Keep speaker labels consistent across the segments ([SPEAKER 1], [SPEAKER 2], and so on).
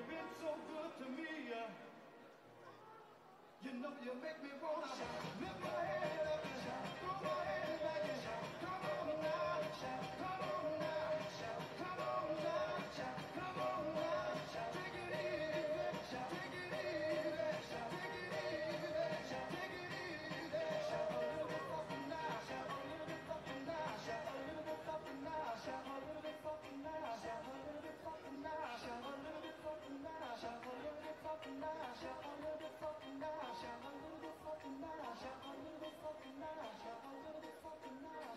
[SPEAKER 1] You've been so good to me. You know you make me wanna lift my head up and shout, throw my head back and shout, come on now, shout, come on now, shout, come on now, shout, come on now, shout, take it easy, shout, take it easy, shout, take it easy, shout, take it easy, shout a little bit softer now, shout a little bit softer now, shout a little bit softer now, shout a little bit softer now, shout a little bit softer now, shout a little bit softer now, shout a little bit softer now, shout a little bit softer now. Shout a little bit fucking now, shout a little bit fucking now, shout a little bit fucking now,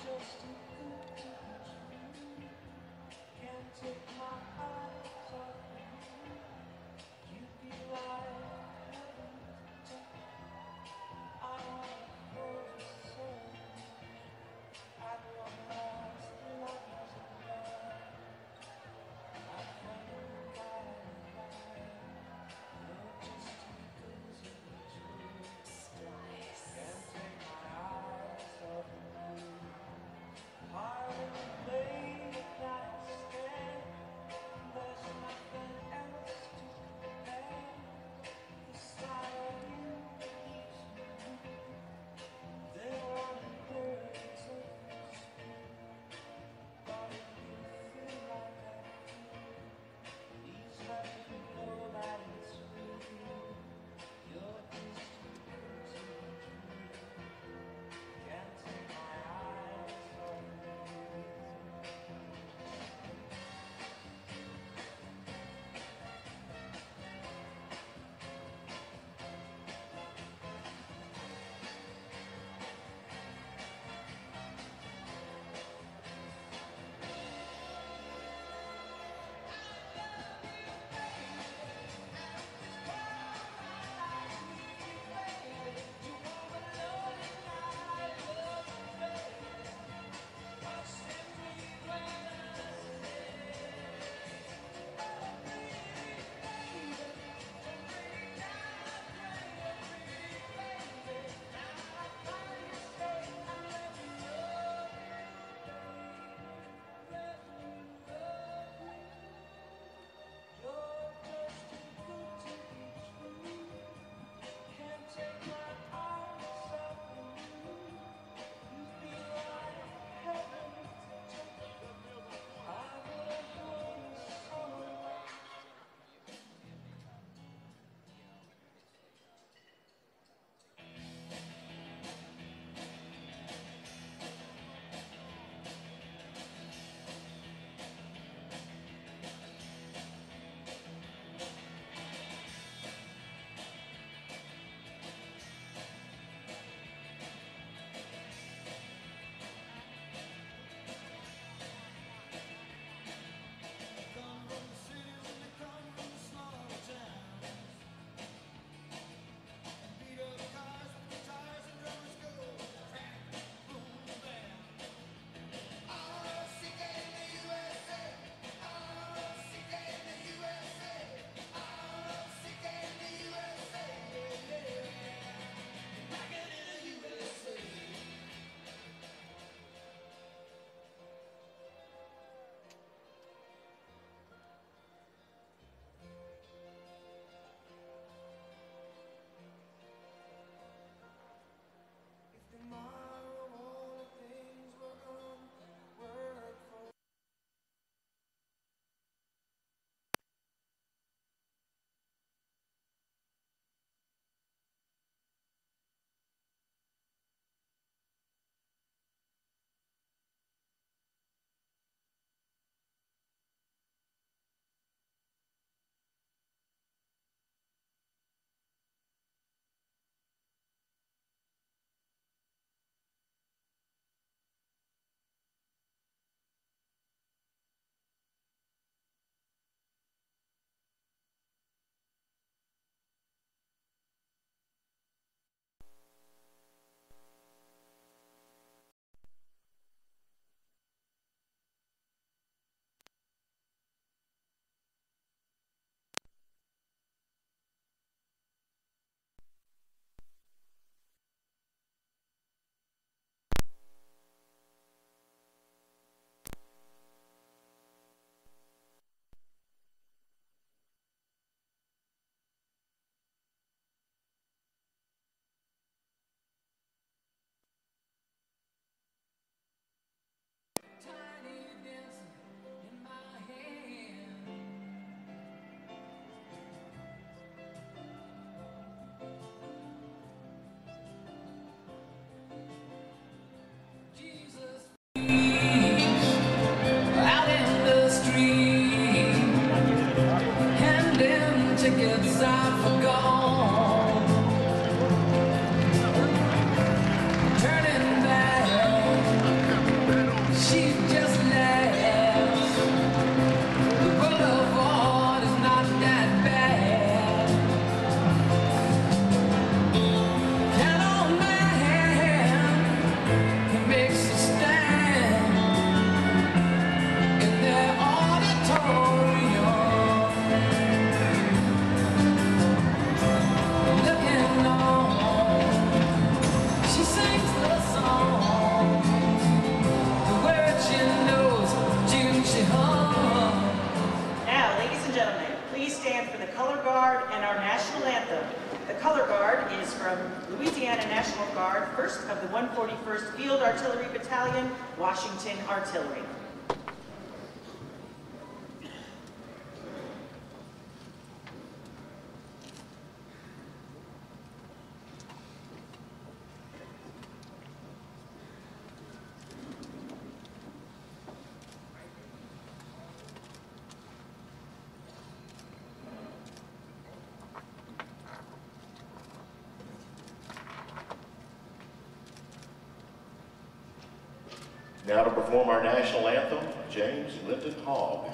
[SPEAKER 1] just too good to be true. Can't take my eyes off you. You be like heaven to touch. I wanna hold you so. At long last, love has arrived. I found God alive. You're just too good to be true. Can't take my eyes off you.
[SPEAKER 2] Guard and our national anthem. The color guard is from Louisiana National Guard, 1st of the 141st Field Artillery Battalion, Washington Artillery.
[SPEAKER 3] Now to perform our national anthem, James Lyndon Hogg.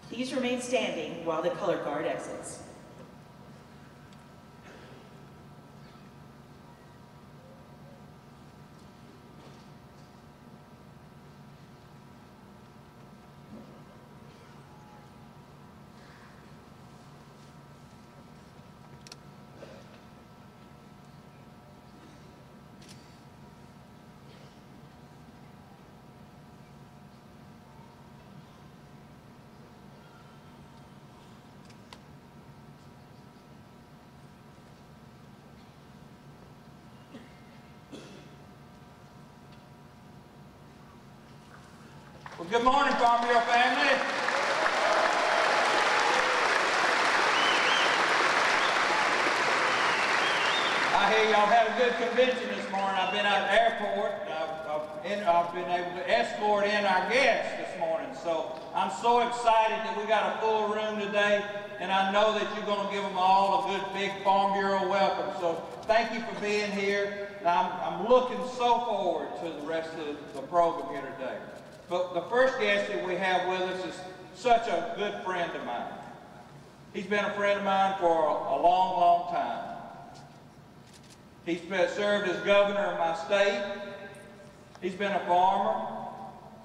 [SPEAKER 2] Please remain standing while the color guard exits.
[SPEAKER 4] Well, good morning, Farm Bureau family. I hear y'all had a good convention this morning. I've been at the airport. I've been able to escort in our guests this morning. So I'm so excited that we got a full room today, and I know that you're going to give them all a good big Farm Bureau welcome. So thank you for being here. I'm looking so forward to the rest of the program here today. But the first guest that we have with us is such a good friend of mine. He's been a friend of mine for a long, long time. He's served as governor of my state. He's been a farmer.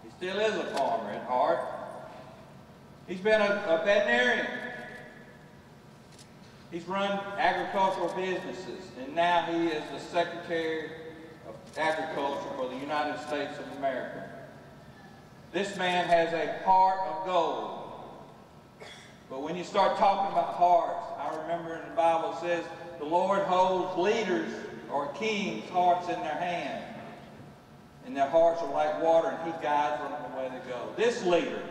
[SPEAKER 4] He still is a farmer at heart. He's been a veterinarian. He's run agricultural businesses, and now he is the Secretary of Agriculture for the United States of America. This man has a heart of gold. But when you start talking about hearts, I remember in the Bible it says the Lord holds leaders or kings' hearts in their hand. And their hearts are like water, and he guides them the way they go. This leader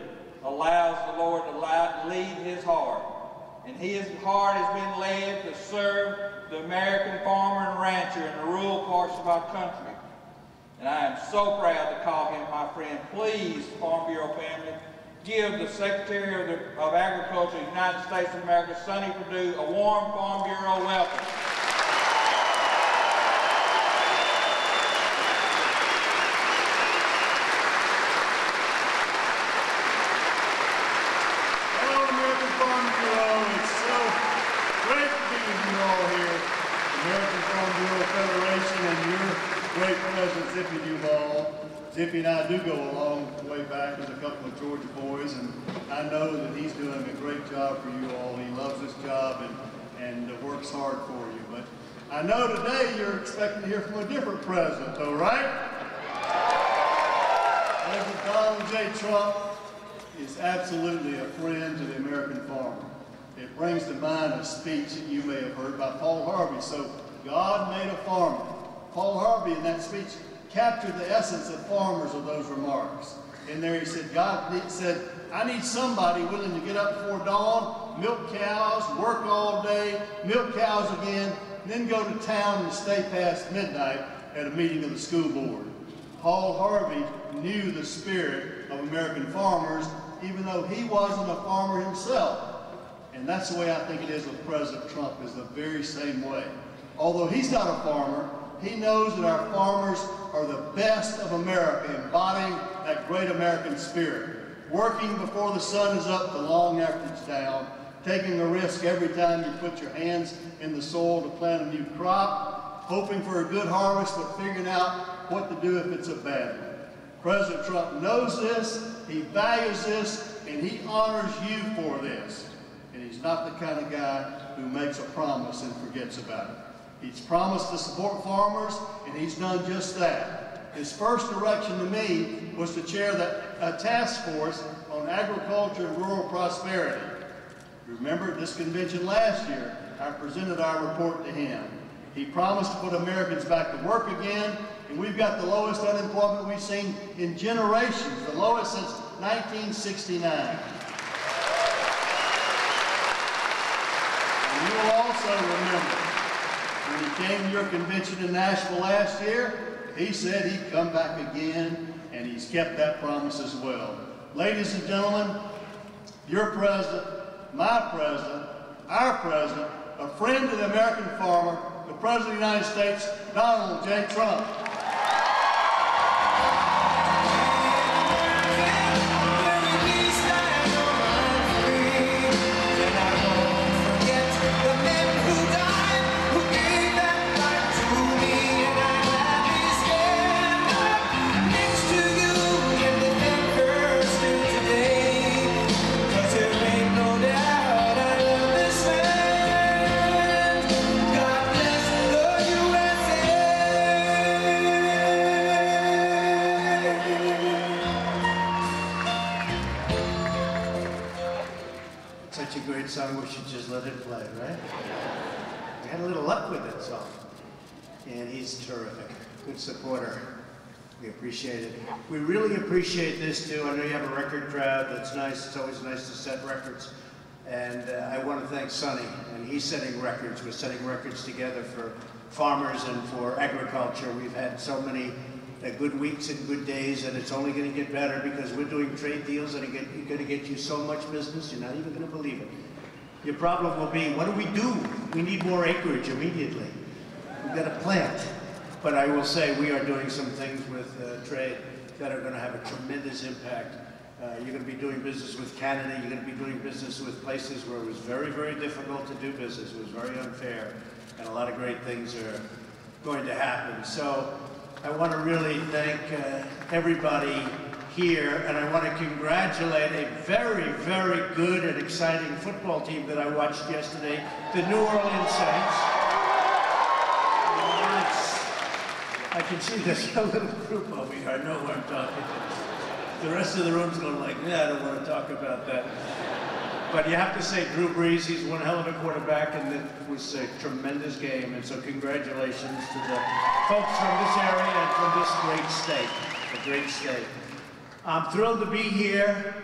[SPEAKER 4] allows the Lord to lead his heart. And his heart has been led to serve the American farmer and rancher in the rural parts of our country. And I am so proud to call him my friend. Please, Farm Bureau family, give the Secretary of Agriculture of the United States of America, Sonny Perdue, a warm Farm Bureau welcome.
[SPEAKER 5] Hello, American Farm Bureau. It's so great to be with you all here. American Farm Bureau Federation and your great president, Zippy Duval. Zippy and I do go a long way back as a couple of Georgia boys, and I know that he's doing a great job for you all. He loves his job and works hard for you. But I know today you're expecting to hear from a different president, though, right? President Donald J. Trump is absolutely a friend to the American farmer. It brings to mind a speech that you may have heard by Paul Harvey. So, God made a farmer. Paul Harvey in that speech captured the essence of farmers of those remarks. In there he said, God said, I need somebody willing to get up before dawn, milk cows, work all day, milk cows again, and then go to town and stay past midnight at a meeting of the school board. Paul Harvey knew the spirit of American farmers, even though he wasn't a farmer himself. And that's the way I think it is with President Trump, is the very same way. Although he's not a farmer, he knows that our farmers are the best of America, embodying that great American spirit. Working before the sun is up, the long after it's down, taking a risk every time you put your hands in the soil to plant a new crop, hoping for a good harvest, but figuring out what to do if it's a bad one. President Trump knows this, he values this, and he honors you for this. And he's not the kind of guy who makes a promise and forgets about it. He's promised to support farmers, and he's done just that. His first direction to me was to chair a task force on agriculture and rural prosperity. Remember at this convention last year, I presented our report to him. He promised to put Americans back to work again, and we've got the lowest unemployment we've seen in generations, the lowest since 1969. And you will also remember, when he came to your convention in Nashville last year, he said he'd come back again, and he's kept that promise as well. Ladies and gentlemen, your president, my president, our president, a friend to the American farmer, the President of the United States, Donald J. Trump.
[SPEAKER 6] Song, we should just let it play, right? We had a little luck with that song. And he's terrific. Good supporter. We appreciate it. We really appreciate this, too. I know you have a record crowd. That's nice. It's always nice to set records. And I want to thank Sonny. And he's setting records. We're setting records together for farmers and for agriculture. We've had so many good weeks and good days, and it's only going to get better because we're doing trade deals that are going to get you so much business, you're not even going to believe it. Your problem will be, what do? We need more acreage immediately. We've got to plant. But I will say we are doing some things with trade that are going to have a tremendous impact. You're going to be doing business with Canada. You're going to be doing business with places where it was very, very difficult to do business. It was very unfair. And a lot of great things are going to happen. So I want to really thank everybody here, and I want to congratulate a very, very good and exciting football team that I watched yesterday, the New Orleans Saints. I can see there's a little group over here. I know who I'm talking to. The rest of the room's going like, yeah, I don't want to talk about that. But you have to say Drew Brees, he's one hell of a quarterback, and it was a tremendous game. And so congratulations to the folks from this area and from this great state, a great state. I'm thrilled to be here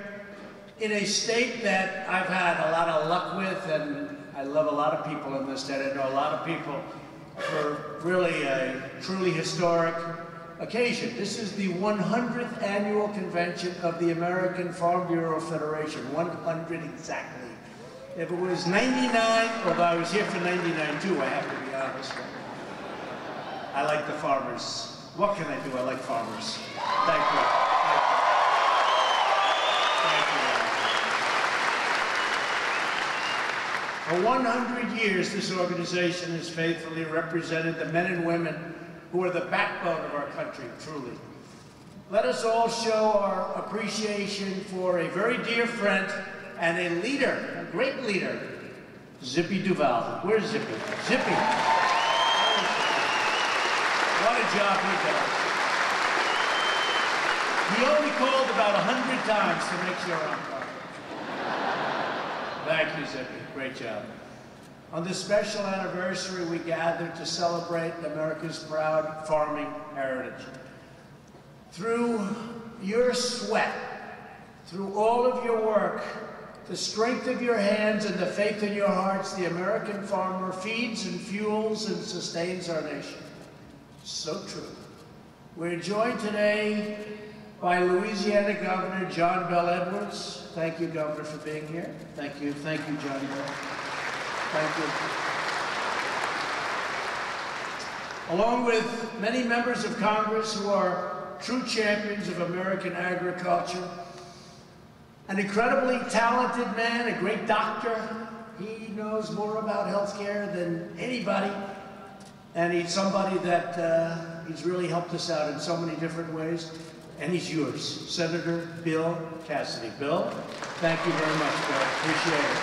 [SPEAKER 6] in a state that I've had a lot of luck with, and I love a lot of people in this state. I know a lot of people for really a truly historic occasion. This is the 100th annual convention of the American Farm Bureau Federation, 100 exactly. If it was 99, although I was here for 99 too, I have to be honest. I like the farmers. What can I do? I like farmers. Thank you. For 100 years, this organization has faithfully represented the men and women who are the backbone of our country, truly. Let us all show our appreciation for a very dear friend and a leader, a great leader, Zippy Duval. Where's Zippy? Zippy. What a job he does. He only called about 100 times to make sure I'm covered. Thank you, Zippy. Great job. On this special anniversary, we gathered to celebrate America's proud farming heritage. Through your sweat, through all of your work, the strength of your hands and the faith in your hearts, the American farmer feeds and fuels and sustains our nation. So true. We're joined today by Louisiana Governor John Bel Edwards. Thank you, Governor, for being here. Thank you, John Bell. Thank you. Along with many members of Congress who are true champions of American agriculture, an incredibly talented man, a great doctor. He knows more about healthcare than anybody, and he's somebody that he's really helped us out in so many different ways. And he's yours, Senator Bill Cassidy. Bill, thank you very much, Bill. Appreciate it.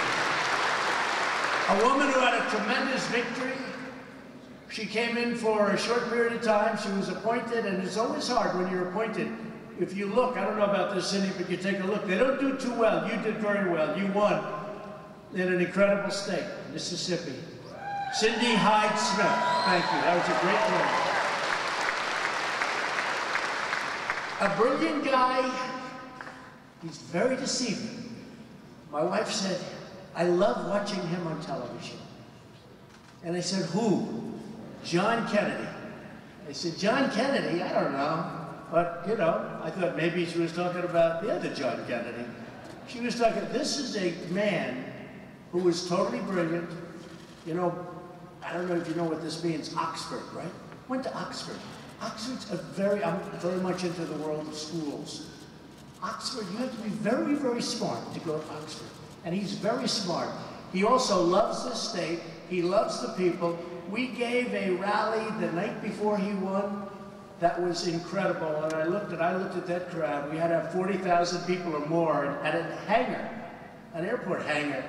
[SPEAKER 6] A woman who had a tremendous victory. She came in for a short period of time. She was appointed, and it's always hard when you're appointed. If you look, I don't know about this, Cindy, but you take a look. They don't do too well. You did very well. You won in an incredible state, Mississippi. Cindy Hyde-Smith, thank you. That was a great win. A brilliant guy. He's very deceiving. My wife said, I love watching him on television. And I said, who? John Kennedy. I said, John Kennedy? I don't know. But, you know, I thought maybe she was talking about the other John Kennedy. She was talking, this is a man who was totally brilliant. You know, I don't know if you know what this means, Oxford, right? Went to Oxford. Oxford's I'm very much into the world of schools. Oxford, you have to be very, very smart to go to Oxford. And he's very smart. He also loves the state. He loves the people. We gave a rally the night before he won. That was incredible. And I looked at that crowd. We had 40,000 people or more at a hangar, an airport hangar.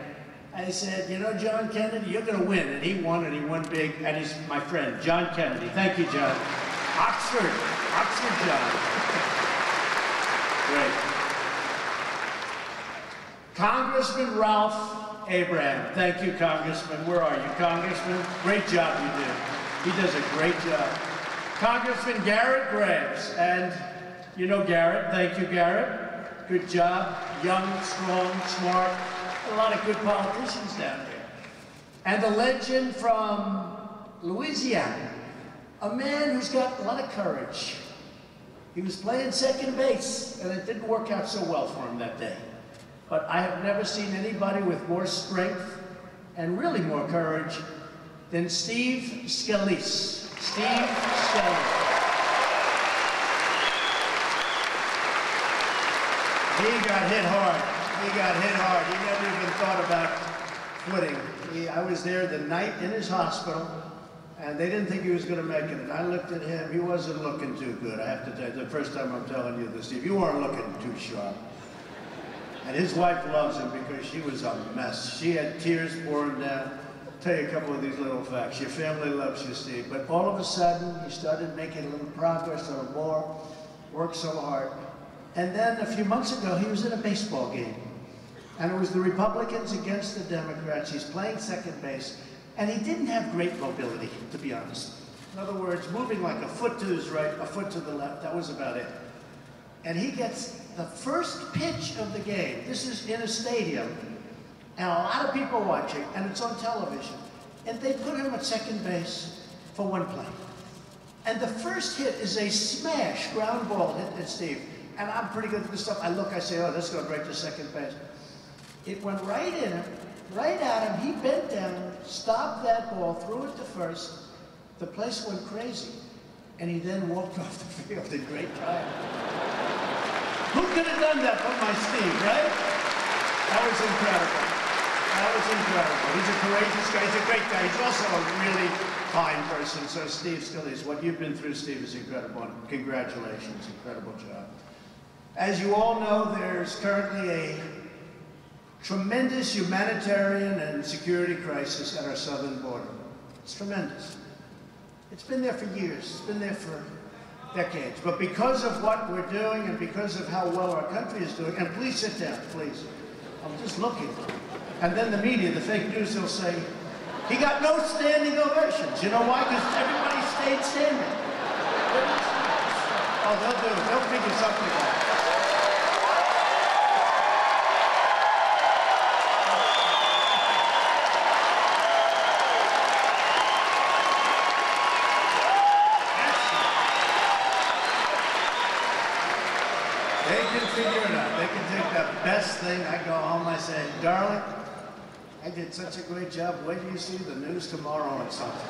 [SPEAKER 6] I said, you know, John Kennedy, you're going to win. And he won big. And he's my friend, John Kennedy. Thank you, John. Oxford John. Great. Congressman Ralph Abraham. Thank you, Congressman. Where are you, Congressman? Great job you do. He does a great job. Congressman Garrett Graves. And you know Garrett. Thank you, Garrett. Good job. Young, strong, smart. A lot of good politicians down there. And the legend from Louisiana. A man who's got a lot of courage. He was playing second base, and it didn't work out so well for him that day. But I have never seen anybody with more strength and really more courage than Steve Scalise. Steve Scalise. He got hit hard. He never even thought about quitting. I was there the night in his hospital, and they didn't think he was going to make it. And I looked at him, he wasn't looking too good. I have to tell you, the first time I'm telling you this, Steve, you weren't looking too sharp. And his wife loves him because she was a mess. She had tears pouring down. I'll tell you a couple of these little facts. Your family loves you, Steve. But all of a sudden, he started making a little progress, a little more, worked so hard. And then a few months ago, he was in a baseball game. And it was the Republicans against the Democrats. He's playing second base. And he didn't have great mobility, to be honest. In other words, moving like a foot to his right, a foot to the left, that was about it. And he gets the first pitch of the game. This is in a stadium, and a lot of people watching, and it's on television. And they put him at second base for one play. And the first hit is a smash ground ball hit at Steve. And I'm pretty good at this stuff. I look, I say, oh, this is going to break to second base. It went right in him, right at him. He bent down, stopped that ball, threw it to first. The place went crazy. And he then walked off the field in great triumph. Who could have done that but my Steve, right? That was incredible. That was incredible. He's a courageous guy. He's a great guy. He's also a really fine person. So Steve still is. What you've been through, Steve, is incredible. Congratulations. Incredible job. As you all know, there's currently a tremendous humanitarian and security crisis at our southern border. It's tremendous. It's been there for years. It's been there for decades. But because of what we're doing and because of how well our country is doing, and please sit down, please. I'm just looking. And then the media, the fake news, will say, he got no standing ovations. You know why? Because everybody stayed standing. Oh, they'll do it. They'll figure something out. Best thing, I go home, I say, darling, I did such a great job. Wait till you see the news tomorrow on something.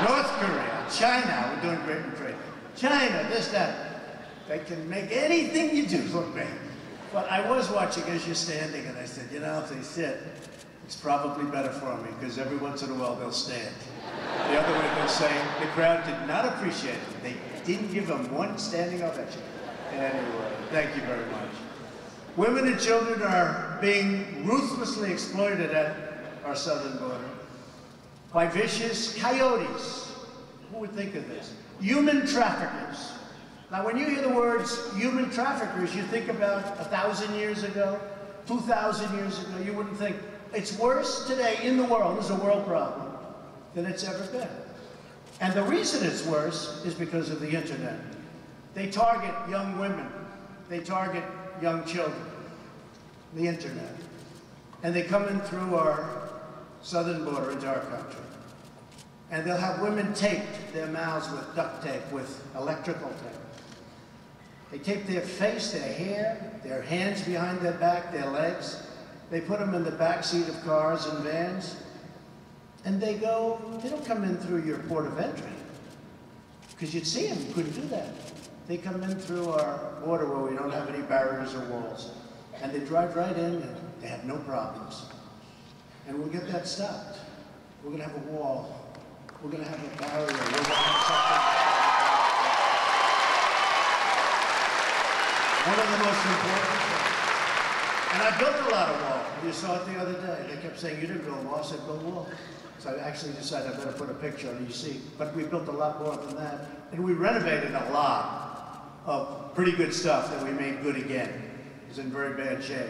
[SPEAKER 6] North Korea, China, we're doing great in trade. China, this, that. They can make anything you do look great. But I was watching as you're standing, and I said, you know, if they sit, it's probably better for me, because every once in a while they'll stand. The other way they'll say, the crowd did not appreciate it. They didn't give them one standing ovation. Anyway, thank you very much. Women and children are being ruthlessly exploited at our southern border by vicious coyotes. Who would think of this? Human traffickers. Now, when you hear the words human traffickers, you think about 1,000 years ago, 2,000 years ago. You wouldn't think. It's worse today in the world, this is a world problem, than it's ever been. And the reason it's worse is because of the internet. They target young women. They target young children, the internet. And they come in through our southern border into our country. And they'll have women taped their mouths with duct tape, with electrical tape. They tape their face, their hair, their hands behind their back, their legs. They put them in the back seat of cars and vans. And they don't come in through your port of entry. Because you'd see them, you couldn't do that. They come in through our border where we don't have any barriers or walls. And they drive right in and they have no problems. And we'll get that stopped. We're going to have a wall. We're going to have a barrier. We're going to have something. One of the most important things. And I built a lot of wall. You saw it the other day. They kept saying, you didn't build a wall. I said, build a wall. So I actually decided I better put a picture on it, you see. But we built a lot more than that. And we renovated a lot of pretty good stuff that we made good again. It was in very bad shape.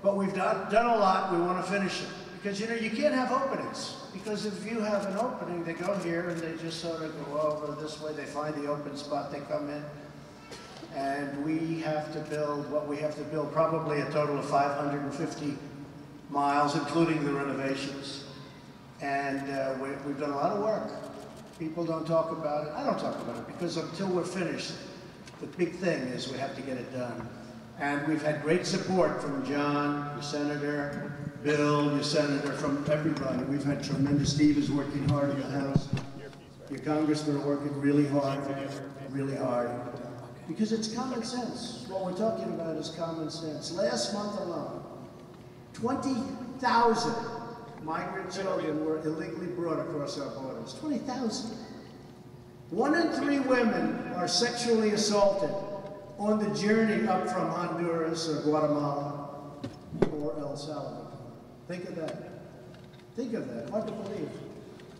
[SPEAKER 6] But we've done a lot. We want to finish it. Because, you know, you can't have openings. Because if you have an opening, they go here and they just sort of go over this way. They find the open spot, they come in. And we have to build what we have to build, probably a total of 550 miles, including the renovations. And we've done a lot of work. People don't talk about it. I don't talk about it because until we're finished, the big thing is we have to get it done. And we've had great support from John, your senator, Bill, your senator, from everybody. We've had tremendous. Steve is working hard in the House. Your congressmen are working really hard. Because it's common sense. What we're talking about is common sense. Last month alone, 20,000 migrant children were illegally brought across our borders. 20,000. 1 in 3 women are sexually assaulted on the journey up from Honduras or Guatemala or El Salvador. Think of that. Think of that. Hard to believe.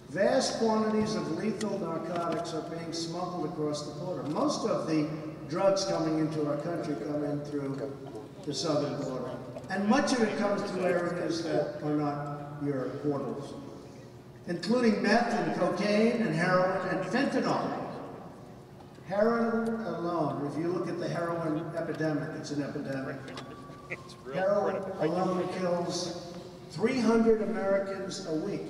[SPEAKER 6] Vast quantities of lethal narcotics are being smuggled across the border. Most of the drugs coming into our country come in through the southern border. And much of it comes through areas that are not your portals, including meth and cocaine and heroin and fentanyl. Heroin alone, if you look at the heroin epidemic, it's an epidemic. Heroin alone kills 300 Americans a week.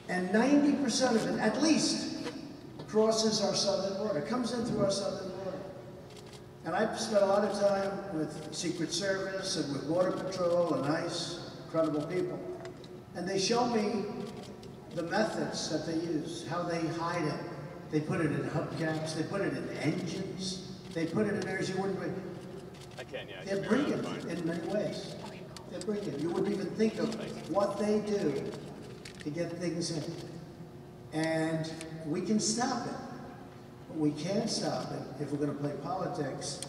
[SPEAKER 6] And 90% of it, at least, crosses our southern border, comes in through our southern border. And I've spent a lot of time with Secret Service and with Border Patrol and ICE, incredible people. And they show me the methods that they use, how they hide it. They put it in hubcaps, they put it in engines, they put it in areas you wouldn't. They're brilliant in many ways. They're brilliant. You wouldn't even think of what they do to get things in. And we can stop it. But we can't stop it if we're going to play politics.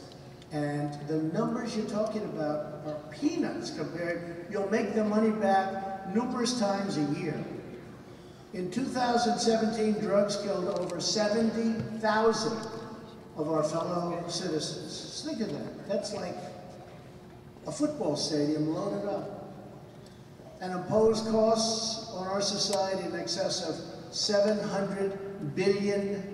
[SPEAKER 6] And the numbers you're talking about are peanuts compared. You'll make the money back numerous times a year. In 2017, drugs killed over 70,000 of our fellow citizens. Just think of that. That's like a football stadium loaded up. And imposed costs on our society in excess of $700 billion.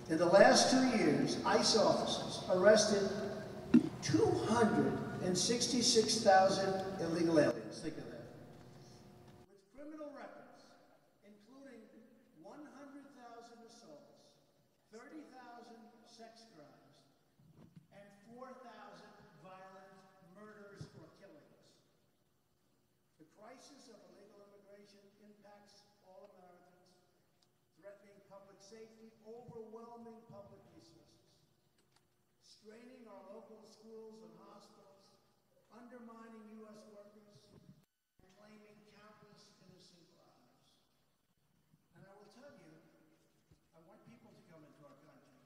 [SPEAKER 6] In the last 2 years, ICE officers arrested 266,000 illegal aliens. Think of that. With criminal records, including 100,000 assaults, 30,000 sex crimes, and 4,000 violent murders or killings. The crisis of illegal immigration impacts all Americans, threatening public safety, overwhelming public resources, straining our local schools and hospitals, undermining U.S. workers, and claiming countless innocent lives. And I will tell you, I want people to come into our country,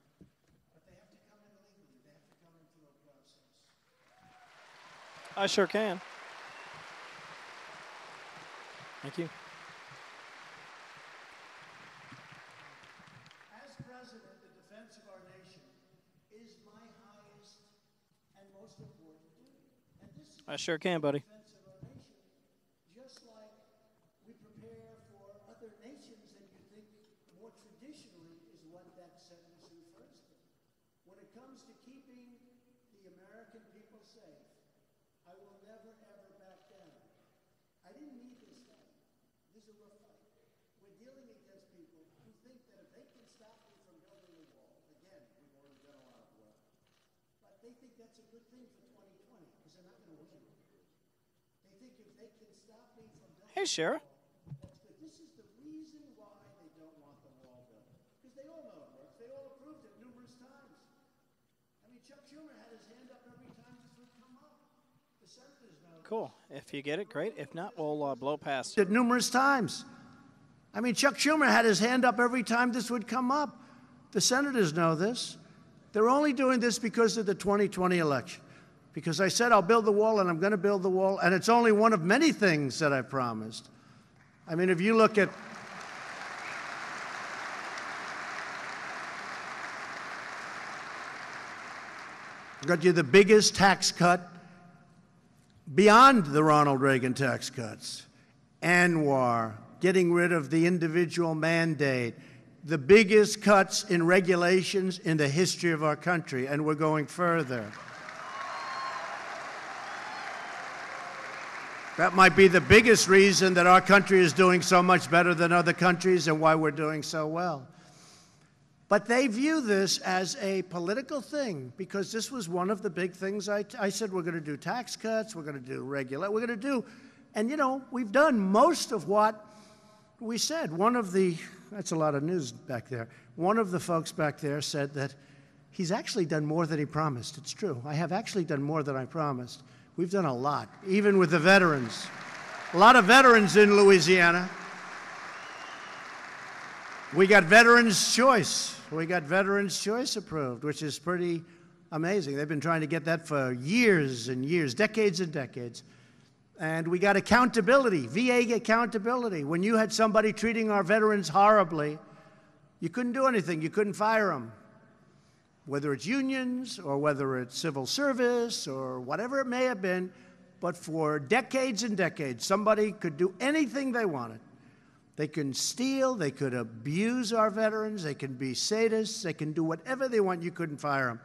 [SPEAKER 6] but they have to come in legally. They have to come in through a process.
[SPEAKER 7] I sure can. Thank you.
[SPEAKER 6] As president, the defense of our nation is my highest and most important duty. And this is
[SPEAKER 7] I sure can, buddy.
[SPEAKER 6] the defense of our nation, just like we prepare for other nations that you think more traditionally is what that sentence refers to. When it comes to keeping the American people safe, I will never, ever back down. I didn't need this fight. This is a rough fight. We're dealing against people who think that if they can stop me from building a wall, again, we've already done a lot of work, but they think that's a good thing for 2020 because they're not going to win. They think if they can stop me from building
[SPEAKER 7] Hey, Shara.
[SPEAKER 6] a wall, that's good. This is the reason why they don't want the wall built. Because they all know it works. They all approved it numerous times. I mean, Chuck Schumer had his hand up every time this would come up. The senators know.
[SPEAKER 7] Cool. If you get it, great. If not, we'll blow past.
[SPEAKER 6] It numerous times. I mean, Chuck Schumer had his hand up every time this would come up. The senators know this. They're only doing this because of the 2020 election. Because I said I'll build the wall, and I'm going to build the wall, and it's only one of many things that I promised. I mean, if you look at got you the biggest tax cut beyond the Ronald Reagan tax cuts, ANWR, getting rid of the individual mandate, the biggest cuts in regulations in the history of our country, and we're going further. That might be the biggest reason that our country is doing so much better than other countries and why we're doing so well. But they view this as a political thing because this was one of the big things I said we're going to do tax cuts, we're going to do we're going to do, and you know, we've done most of what we said. That's a lot of news back there. One of the folks back there said that he's actually done more than he promised. It's true. I have actually done more than I promised. We've done a lot, even with the veterans. A lot of veterans in Louisiana. We got Veterans Choice. We got Veterans Choice approved, which is pretty amazing. They've been trying to get that for years and years, decades and decades. And we got accountability, VA accountability. When you had somebody treating our veterans horribly, you couldn't do anything. You couldn't fire them. Whether it's unions or whether it's civil service or whatever it may have been, but for decades and decades, somebody could do anything they wanted. They can steal, they could abuse our veterans, they can be sadists, they can do whatever they want. You couldn't fire them.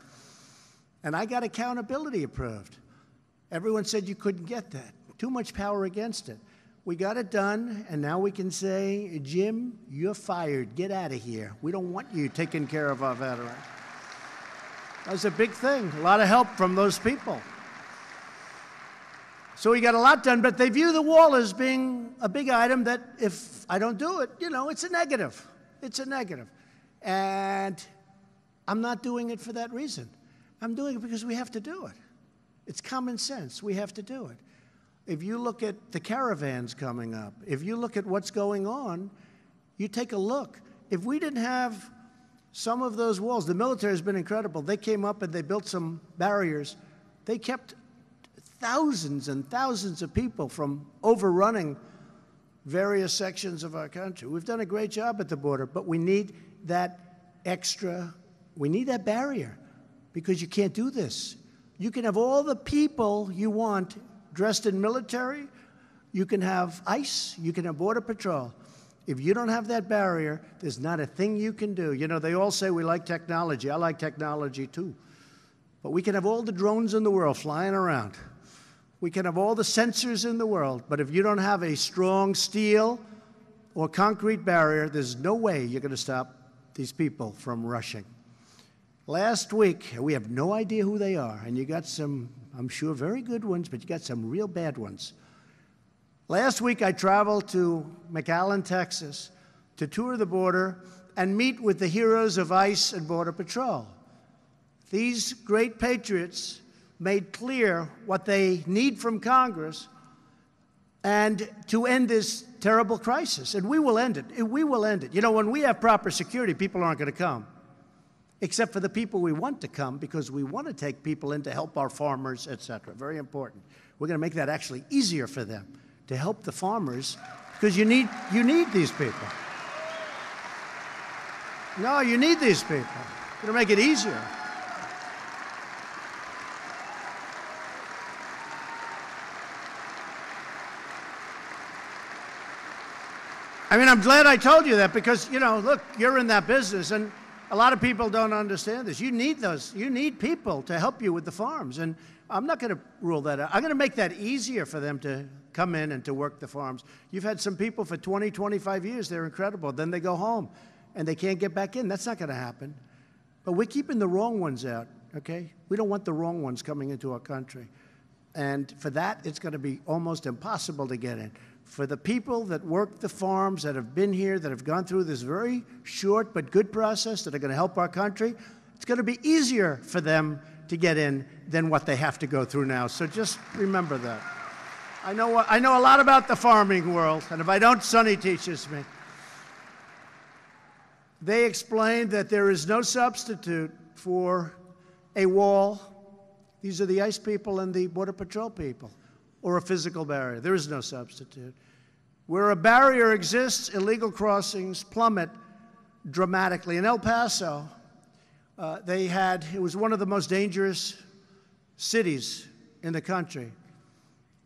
[SPEAKER 6] And I got accountability approved. Everyone said you couldn't get that. Too much power against it. We got it done, and now we can say, Jim, you're fired. Get out of here. We don't want you taking care of our veterans. That was a big thing. A lot of help from those people. So we got a lot done, but they view the wall as being a big item that if I don't do it, you know, it's a negative. It's a negative. And I'm not doing it for that reason. I'm doing it because we have to do it. It's common sense. We have to do it. If you look at the caravans coming up, if you look at what's going on, you take a look. If we didn't have some of those walls, the military has been incredible. They came up and they built some barriers. They kept thousands and thousands of people from overrunning various sections of our country. We've done a great job at the border, but we need that we need that barrier because you can't do this. You can have all the people you want dressed in military. You can have ICE. You can have Border Patrol. If you don't have that barrier, there's not a thing you can do. You know, they all say we like technology. I like technology too. But we can have all the drones in the world flying around. We can have all the sensors in the world, but if you don't have a strong steel or concrete barrier, there's no way you're going to stop these people from rushing. Last week, we have no idea who they are, and you got some, I'm sure, very good ones, but you got some real bad ones. Last week, I traveled to McAllen, Texas, to tour the border and meet with the heroes of ICE and Border Patrol. These great patriots made clear what they need from Congress and to end this terrible crisis. And we will end it. We will end it. You know, when we have proper security, people aren't going to come, except for the people we want to come because we want to take people in to help our farmers, et cetera. Very important. We're going to make that actually easier for them to help the farmers because you need these people. No, you need these people. We're going to make it easier. I mean, I'm glad I told you that because, you know, look, you're in that business, and a lot of people don't understand this. You need those. You need people to help you with the farms, and I'm not going to rule that out. I'm going to make that easier for them to come in and to work the farms. You've had some people for 20, 25 years. They're incredible. Then they go home, and they can't get back in. That's not going to happen. But we're keeping the wrong ones out, okay? We don't want the wrong ones coming into our country. And for that, it's going to be almost impossible to get in. For the people that work the farms, that have been here, that have gone through this very short but good process, that are going to help our country, it's going to be easier for them to get in than what they have to go through now. So just remember that. I know a lot about the farming world, and if I don't, Sonny teaches me. They explained that there is no substitute for a wall. These are the ICE people and the Border Patrol people. Or a physical barrier. There is no substitute. Where a barrier exists, illegal crossings plummet dramatically. In El Paso, it was one of the most dangerous cities in the country.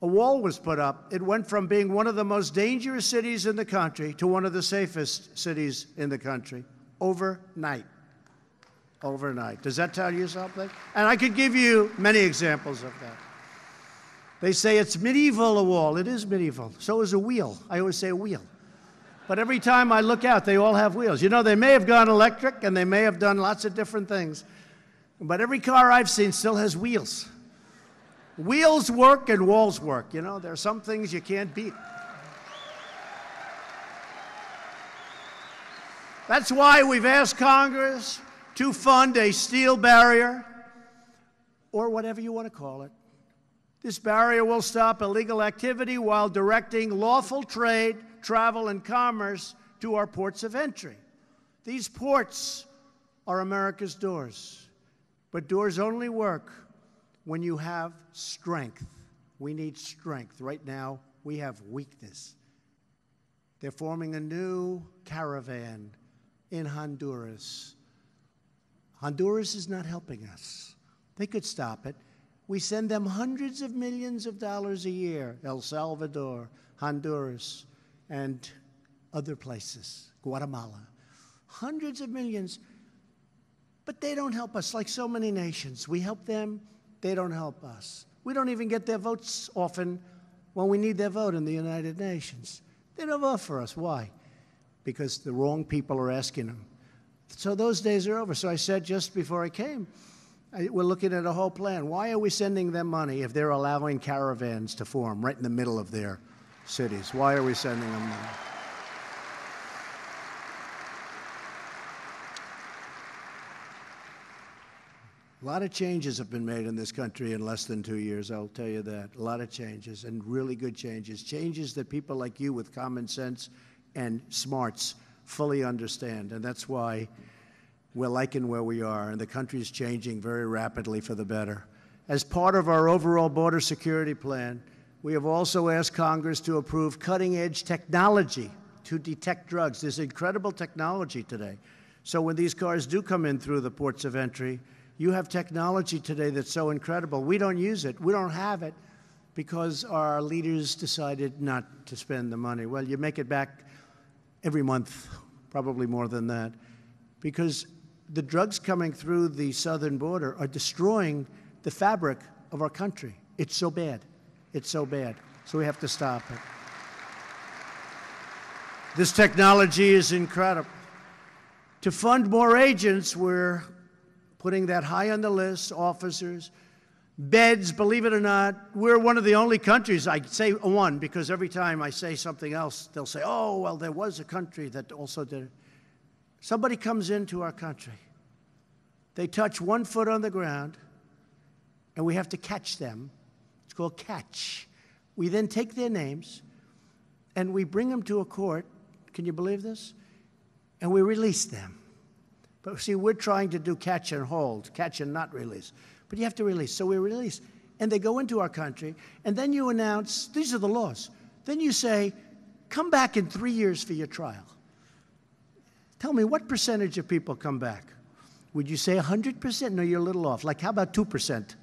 [SPEAKER 6] A wall was put up. It went from being one of the most dangerous cities in the country to one of the safest cities in the country overnight. Overnight. Does that tell you something? And I could give you many examples of that. They say it's medieval, a wall. It is medieval. So is a wheel. I always say a wheel. But every time I look out, they all have wheels. You know, they may have gone electric, and they may have done lots of different things. But every car I've seen still has wheels. Wheels work and walls work. You know, there are some things you can't beat. That's why we've asked Congress to fund a steel barrier, or whatever you want to call it, This barrier will stop illegal activity while directing lawful trade, travel, and commerce to our ports of entry. These ports are America's doors, but doors only work when you have strength. We need strength. Right now, we have weakness. They're forming a new caravan in Honduras. Honduras is not helping us. They could stop it. We send them hundreds of millions of dollars a year, El Salvador, Honduras, and other places, Guatemala. Hundreds of millions, but they don't help us like so many nations. We help them, they don't help us. We don't even get their votes often when we need their vote in the United Nations. They don't vote for us. Why? Because the wrong people are asking them. So those days are over. So I said just before I came, we're looking at a whole plan. Why are we sending them money if they're allowing caravans to form right in the middle of their cities? Why are we sending them money? A lot of changes have been made in this country in less than 2 years, I'll tell you that. A lot of changes, and really good changes. Changes that people like you with common sense and smarts fully understand. And that's why we're liking where we are, and the country is changing very rapidly for the better. As part of our overall border security plan, we have also asked Congress to approve cutting-edge technology to detect drugs. There's incredible technology today. So when these cars do come in through the ports of entry, you have technology today that's so incredible. We don't use it. We don't have it because our leaders decided not to spend the money. Well, you make it back every month, probably more than that, because the drugs coming through the southern border are destroying the fabric of our country. It's so bad. It's so bad. So we have to stop it. This technology is incredible. To fund more agents, we're putting that high on the list, officers, beds, believe it or not. We're one of the only countries, I say one, because every time I say something else, they'll say, oh, well, there was a country that also did it. Somebody comes into our country. They touch 1 foot on the ground, and we have to catch them. It's called catch. We then take their names, and we bring them to a court. Can you believe this? And we release them. But see, we're trying to do catch and hold, catch and not release. But you have to release. So we release. And they go into our country, and then you announce, these are the laws. Then you say, come back in 3 years for your trial. Tell me, what percentage of people come back? Would you say 100%? No, you're a little off. Like, how about 2%?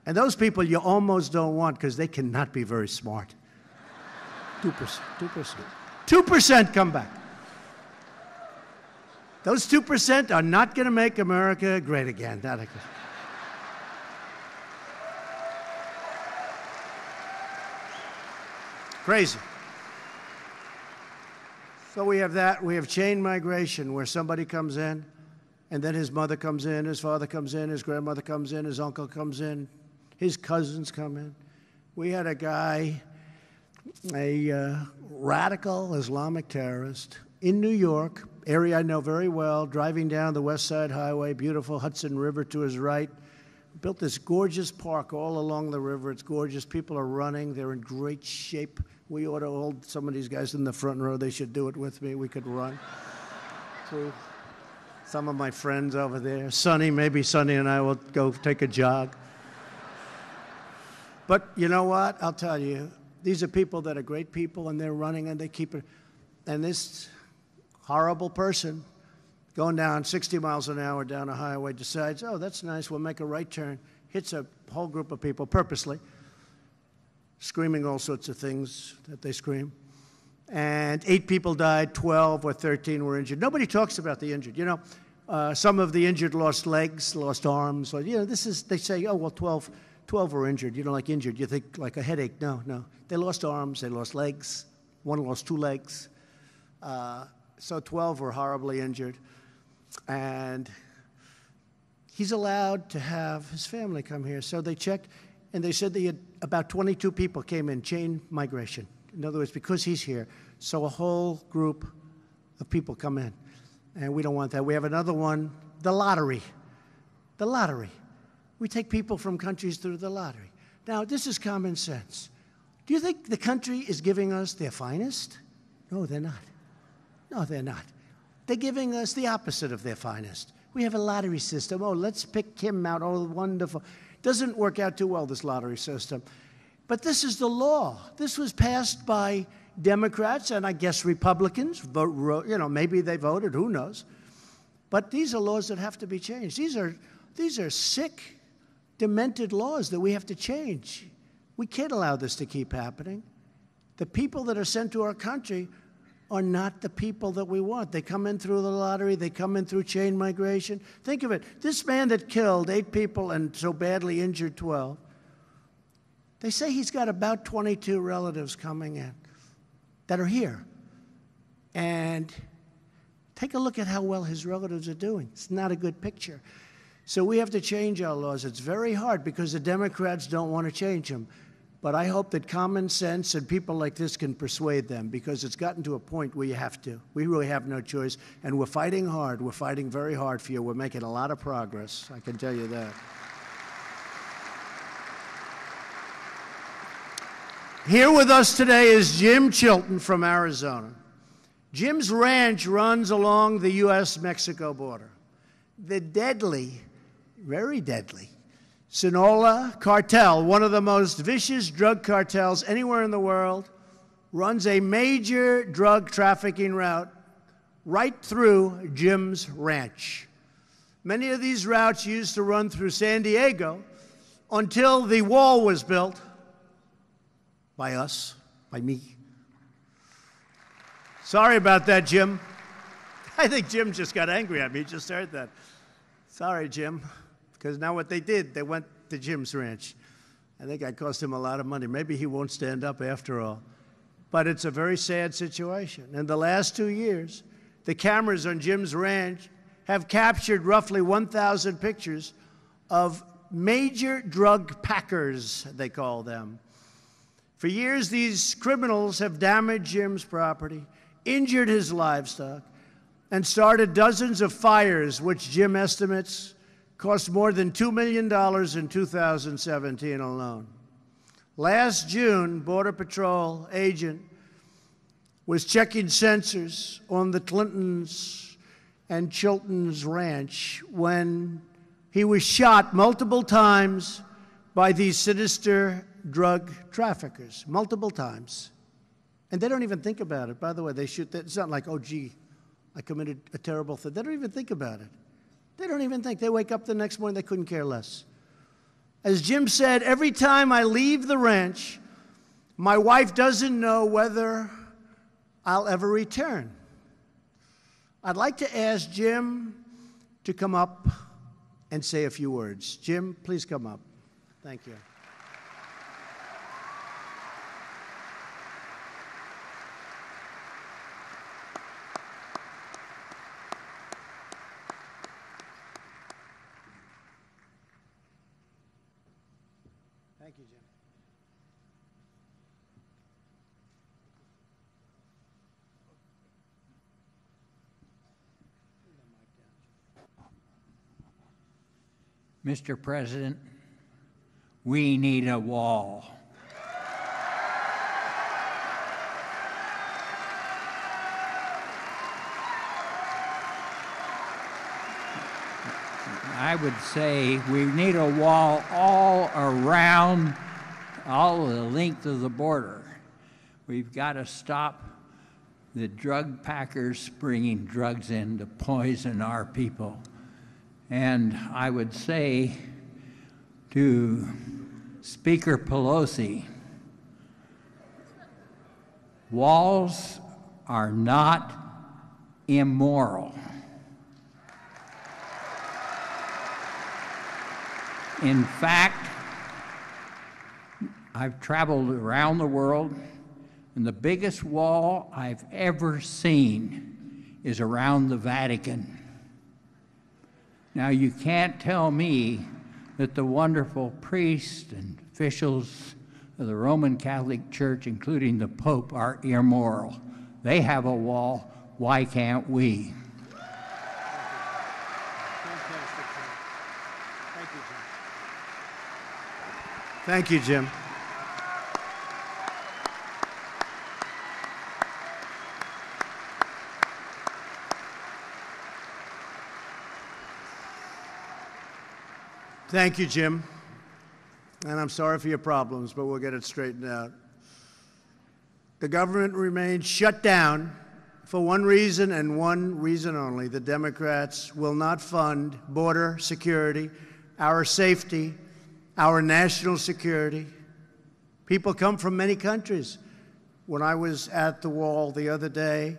[SPEAKER 6] And those people you almost don't want because they cannot be very smart. 2%, 2%. 2% come back. Those 2% are not going to make America great again. Not again. Crazy. So we have that. We have chain migration where somebody comes in, and then his mother comes in, his father comes in, his grandmother comes in, his uncle comes in, his cousins come in. We had a guy, a radical Islamic terrorist in New York, area I know very well, driving down the West Side Highway, beautiful Hudson River to his right. Built this gorgeous park all along the river. It's gorgeous. People are running. They're in great shape. We ought to hold some of these guys in the front row. They should do it with me. We could run. So some of my friends over there. Sonny, maybe Sonny and I will go take a jog. But you know what? I'll tell you, these are people that are great people, and they're running, and they keep it. And this horrible person going down 60 miles an hour down a highway decides, oh, that's nice, we'll make a right turn, hits a whole group of people purposely, screaming all sorts of things that they scream. And 8 people died, 12 or 13 were injured. Nobody talks about the injured. You know, some of the injured lost legs, lost arms. Or, you know, this is, they say, oh, well, 12 were injured. You know, like injured. You think like a headache. No, no. They lost arms, they lost legs. One lost 2 legs. So 12 were horribly injured. And he's allowed to have his family come here. So they checked, and they said that about 22 people came in, chain migration. In other words, because he's here, so a whole group of people come in. And we don't want that. We have another one, the lottery. The lottery. We take people from countries through the lottery. Now, this is common sense. Do you think the country is giving us their finest? No, they're not. No, they're not. They're giving us the opposite of their finest. We have a lottery system. Oh, let's pick him out. Oh, wonderful. Doesn't work out too well, this lottery system. But this is the law. This was passed by Democrats and I guess Republicans. Maybe they voted, who knows. But these are laws that have to be changed. These are sick, demented laws that we have to change. We can't allow this to keep happening. The people that are sent to our country are not the people that we want. They come in through the lottery. They come in through chain migration. Think of it. This man that killed 8 people and so badly injured 12, they say he's got about 22 relatives coming in that are here. And take a look at how well his relatives are doing. It's not a good picture. So we have to change our laws. It's very hard because the Democrats don't want to change them. But I hope that common sense and people like this can persuade them, because it's gotten to a point where you have to. We really have no choice. And we're fighting hard. We're fighting very hard for you. We're making a lot of progress. I can tell you that. Here with us today is Jim Chilton from Arizona. Jim's ranch runs along the U.S.-Mexico border. The deadly, very deadly, Sinaloa cartel, one of the most vicious drug cartels anywhere in the world, runs a major drug trafficking route right through Jim's ranch. Many of these routes used to run through San Diego until the wall was built by us, by me. Sorry about that, Jim. I think Jim just got angry at me. He just heard that. Sorry, Jim. Because now what they did, they went to Jim's ranch. I think I cost him a lot of money. Maybe he won't stand up after all. But it's a very sad situation. In the last 2 years, the cameras on Jim's ranch have captured roughly 1,000 pictures of major drug packers, they call them. For years, these criminals have damaged Jim's property, injured his livestock, and started dozens of fires, which Jim estimates cost more than $2 million in 2017 alone. Last June, Border Patrol agent was checking sensors on the Clintons and Chilton's ranch when he was shot multiple times by these sinister drug traffickers, multiple times. And they don't even think about it. By the way, they shoot. It's not like, oh, gee, I committed a terrible thing. They don't even think about it. They don't even think. They wake up the next morning, they couldn't care less. As Jim said, every time I leave the ranch, my wife doesn't know whether I'll ever return. I'd like to ask Jim to come up and say a few words. Jim, please come up. Thank you. Thank you, Jim.
[SPEAKER 8] Mr. President, we need a wall. I would say we need a wall all around, all the length of the border. We've got to stop the drug packers bringing drugs in to poison our people. And I would say to Speaker Pelosi, walls are not immoral. In fact, I've traveled around the world, and the biggest wall I've ever seen is around the Vatican. Now, you can't tell me that the wonderful priests and officials of the Roman Catholic Church, including the Pope, are immoral. They have a wall. Why can't we?
[SPEAKER 6] Fantastic, Jim. Thank you, Jim. Thank you, Jim. Thank you, Jim. And I'm sorry for your problems, but we'll get it straightened out. The government remains shut down for one reason and one reason only. The Democrats will not fund border security, our safety, our national security. People come from many countries. When I was at the wall the other day,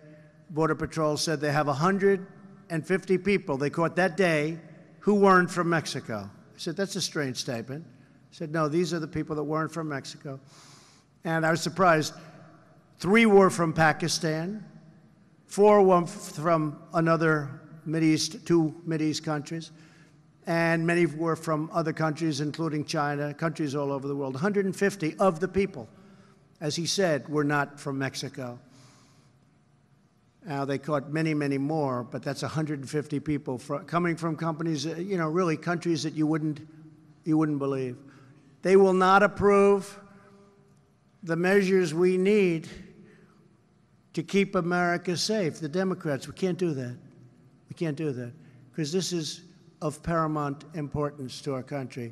[SPEAKER 6] Border Patrol said they have 150 people they caught that day who weren't from Mexico. I said, that's a strange statement. I said, no, these are the people that weren't from Mexico. And I was surprised. 3 were from Pakistan, 4 were from another Mideast, 2 Mideast countries, and many were from other countries, including China, countries all over the world. 150 of the people, as he said, were not from Mexico. Now, they caught many, many more, but that's 150 people coming from companies, you know, really countries that you wouldn't believe. They will not approve the measures we need to keep America safe. The Democrats, we can't do that. We can't do that, because this is of paramount importance to our country.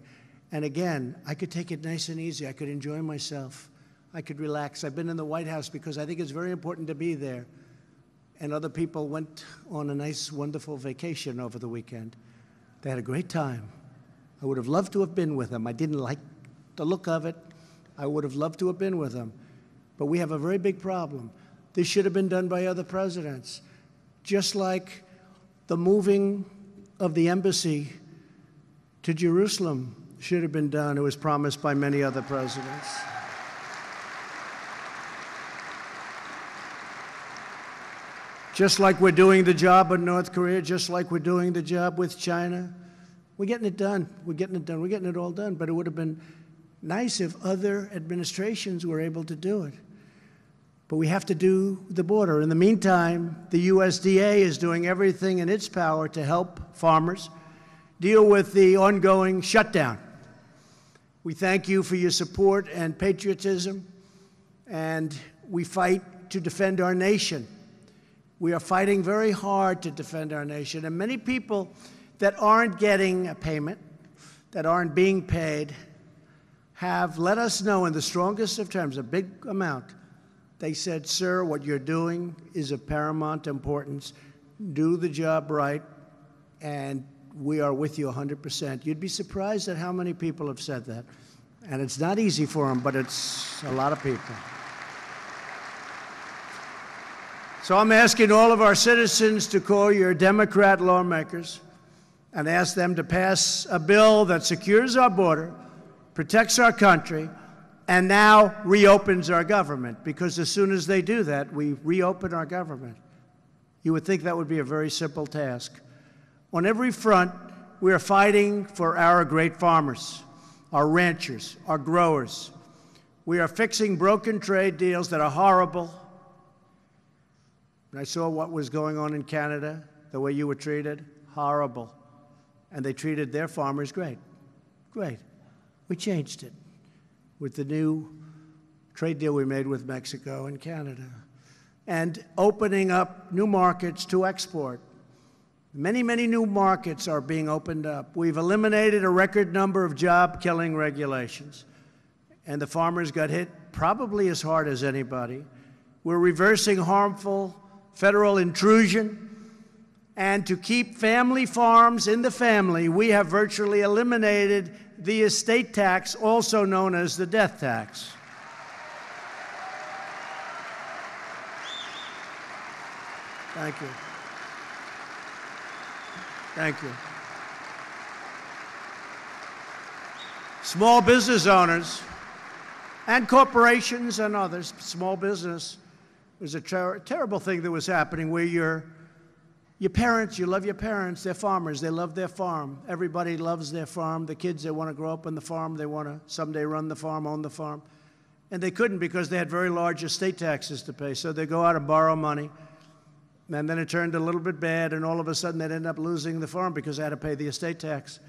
[SPEAKER 6] And again, I could take it nice and easy. I could enjoy myself. I could relax. I've been in the White House because I think it's very important to be there. And other people went on a nice, wonderful vacation over the weekend. They had a great time. I would have loved to have been with them. I didn't like the look of it. I would have loved to have been with them. But we have a very big problem. This should have been done by other presidents. Just like the moving of the embassy to Jerusalem should have been done. It was promised by many other presidents. Just like we're doing the job in North Korea, just like we're doing the job with China. We're getting it done. We're getting it done. We're getting it all done. But it would have been nice if other administrations were able to do it. But we have to do the border. In the meantime, the USDA is doing everything in its power to help farmers deal with the ongoing shutdown. We thank you for your support and patriotism, and we fight to defend our nation. We are fighting very hard to defend our nation, and many people that aren't getting a payment, that aren't being paid, have let us know in the strongest of terms, a big amount. They said, sir, what you're doing is of paramount importance. Do the job right, and we are with you 100%. You'd be surprised at how many people have said that. And it's not easy for them, but it's a lot of people. So I'm asking all of our citizens to call your Democrat lawmakers and ask them to pass a bill that secures our border, protects our country, and now reopens our government. Because as soon as they do that, we reopen our government. You would think that would be a very simple task. On every front, we are fighting for our great farmers, our ranchers, our growers. We are fixing broken trade deals that are horrible. And I saw what was going on in Canada, the way you were treated, horrible. And they treated their farmers great. Great. We changed it with the new trade deal we made with Mexico and Canada, and opening up new markets to export. Many, many new markets are being opened up. We've eliminated a record number of job-killing regulations, and the farmers got hit probably as hard as anybody. We're reversing harmful federal intrusion, and to keep family farms in the family, we have virtually eliminated the estate tax, also known as the death tax. Thank you. Thank you. Small business owners and corporations and others, small business, was a terrible thing that was happening where your parents, you love your parents, they're farmers, they love their farm. Everybody loves their farm. The kids, they want to grow up on the farm, they want to someday run the farm, own the farm. And they couldn't because they had very large estate taxes to pay. So they go out and borrow money. And then it turned a little bit bad, and all of a sudden they'd end up losing the farm because they had to pay the estate tax.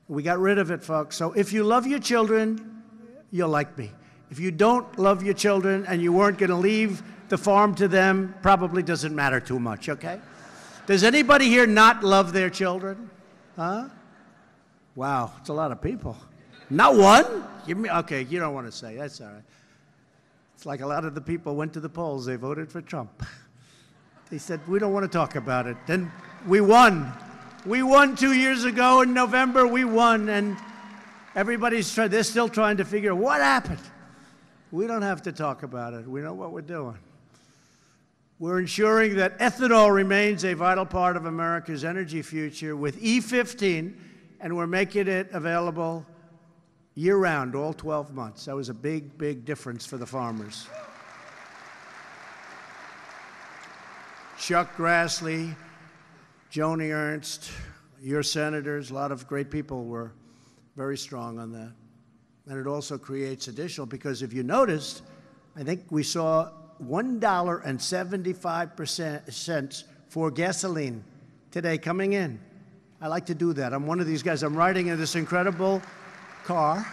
[SPEAKER 6] We got rid of it, folks. So if you love your children you'll like me. If you don't love your children and you weren't going to leave the farm to them, probably doesn't matter too much, okay? Does anybody here not love their children? Huh? Wow, it's a lot of people. Not one? Okay, you don't want to say. That's all right. It's like a lot of the people went to the polls. They voted for Trump. They said, we don't want to talk about it. Then we won. We won 2 years ago in November. We won, and they're still trying to figure out what happened. We don't have to talk about it. We know what we're doing. We're ensuring that ethanol remains a vital part of America's energy future with E15, and we're making it available year-round, all 12 months. That was a big, big difference for the farmers. Chuck Grassley, Joni Ernst, your senators, a lot of great people were very strong on that. And it also creates additional, because if you noticed, I think we saw $1.75 for gasoline today coming in. I like to do that. I'm one of these guys. I'm riding in this incredible car,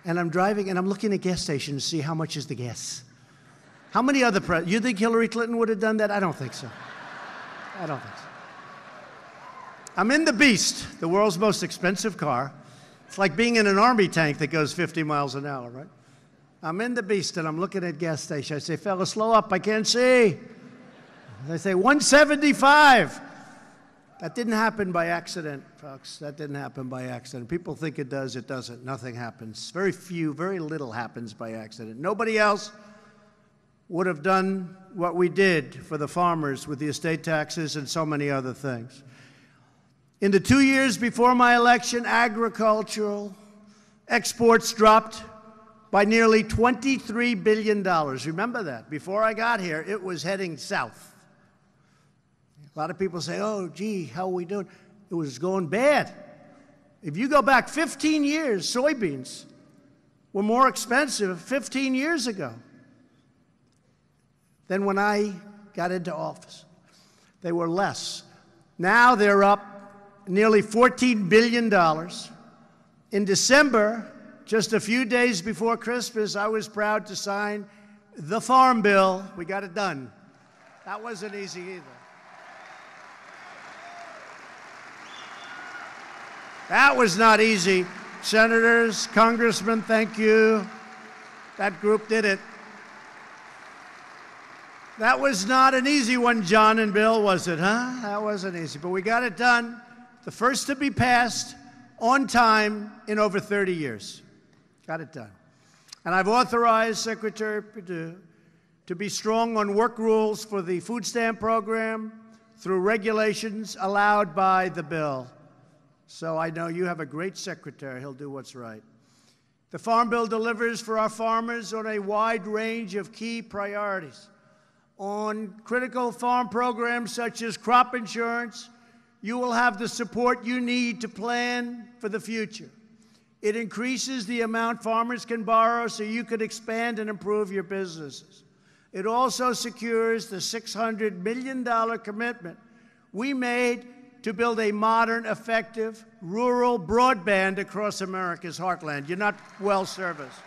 [SPEAKER 6] and I'm driving, and I'm looking at gas stations to see how much is the gas. How many other presidents? You think Hillary Clinton would have done that? I don't think so. I don't think so. I'm in the Beast, the world's most expensive car. It's like being in an army tank that goes 50 miles an hour, right? I'm in the Beast, and I'm looking at gas station. I say, fella, slow up, I can't see. They say, 175. That didn't happen by accident, folks. That didn't happen by accident. People think it does, it doesn't. Nothing happens. Very little happens by accident. Nobody else would have done what we did for the farmers with the estate taxes and so many other things. In the 2 years before my election, agricultural exports dropped by nearly $23 billion. Remember that. Before I got here, it was heading south. A lot of people say, oh, gee, how are we doing? It was going bad. If you go back 15 years, soybeans were more expensive 15 years ago than when I got into office. They were less. Now they're up nearly $14 billion. In December, just a few days before Christmas, I was proud to sign the Farm Bill. We got it done. That wasn't easy either. That was not easy. Senators, congressmen, thank you. That group did it. That was not an easy one, John and Bill, was it, huh? That wasn't easy, but we got it done. The first to be passed on time in over 30 years. Got it done. And I've authorized Secretary Perdue to be strong on work rules for the food stamp program through regulations allowed by the bill. So I know you have a great secretary. He'll do what's right. The Farm Bill delivers for our farmers on a wide range of key priorities. On critical farm programs such as crop insurance, you will have the support you need to plan for the future. It increases the amount farmers can borrow so you can expand and improve your businesses. It also secures the $600 million commitment we made to build a modern, effective, rural broadband across America's heartland. You're not well serviced.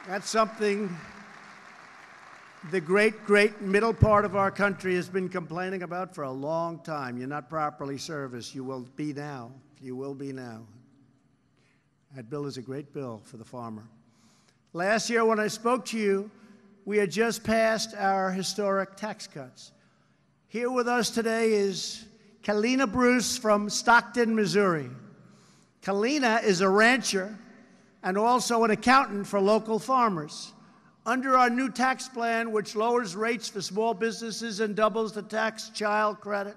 [SPEAKER 6] That's something the great middle part of our country has been complaining about for a long time. You're not properly serviced. You will be now. You will be now. That bill is a great bill for the farmer. Last year when I spoke to you, we had just passed our historic tax cuts. Here with us today is Kalina Bruce from Stockton, Missouri. Kalina is a rancher and also an accountant for local farmers. Under our new tax plan, which lowers rates for small businesses and doubles the tax child credit,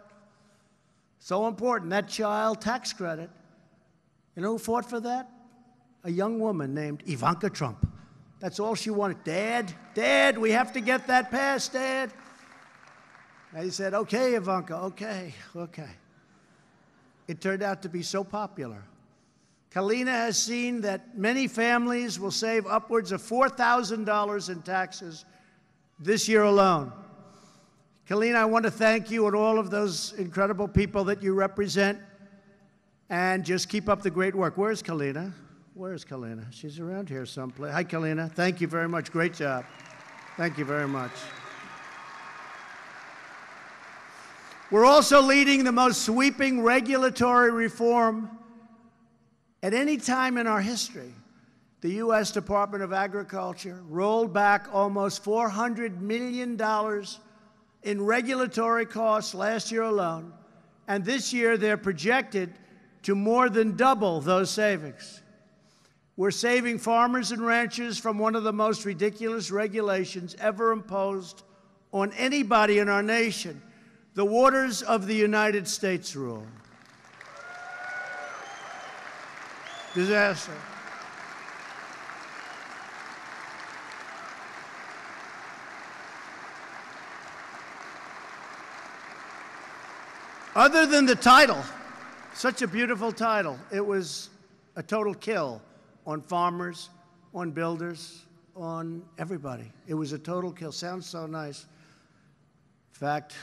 [SPEAKER 6] so important, that child tax credit. You know who fought for that? A young woman named Ivanka Trump. That's all she wanted. Dad, we have to get that passed, Dad. And he said, okay, Ivanka, okay. It turned out to be so popular. Kalina has seen that many families will save upwards of $4,000 in taxes this year alone. Kalina, I want to thank you and all of those incredible people that you represent And just keep up the great work. Where's Kalina? Where's Kalina? She's around here someplace. Hi, Kalina. Thank you very much. Great job. Thank you very much. We're also leading the most sweeping regulatory reform at any time in our history. The U.S. Department of Agriculture rolled back almost $400 million in regulatory costs last year alone, and this year they're projected to more than double those savings. We're saving farmers and ranchers from one of the most ridiculous regulations ever imposed on anybody in our nation, the Waters of the United States rule. Disaster. Other than the title, such a beautiful title, it was a total kill on farmers, on builders, on everybody. It was a total kill. Sounds so nice. In fact,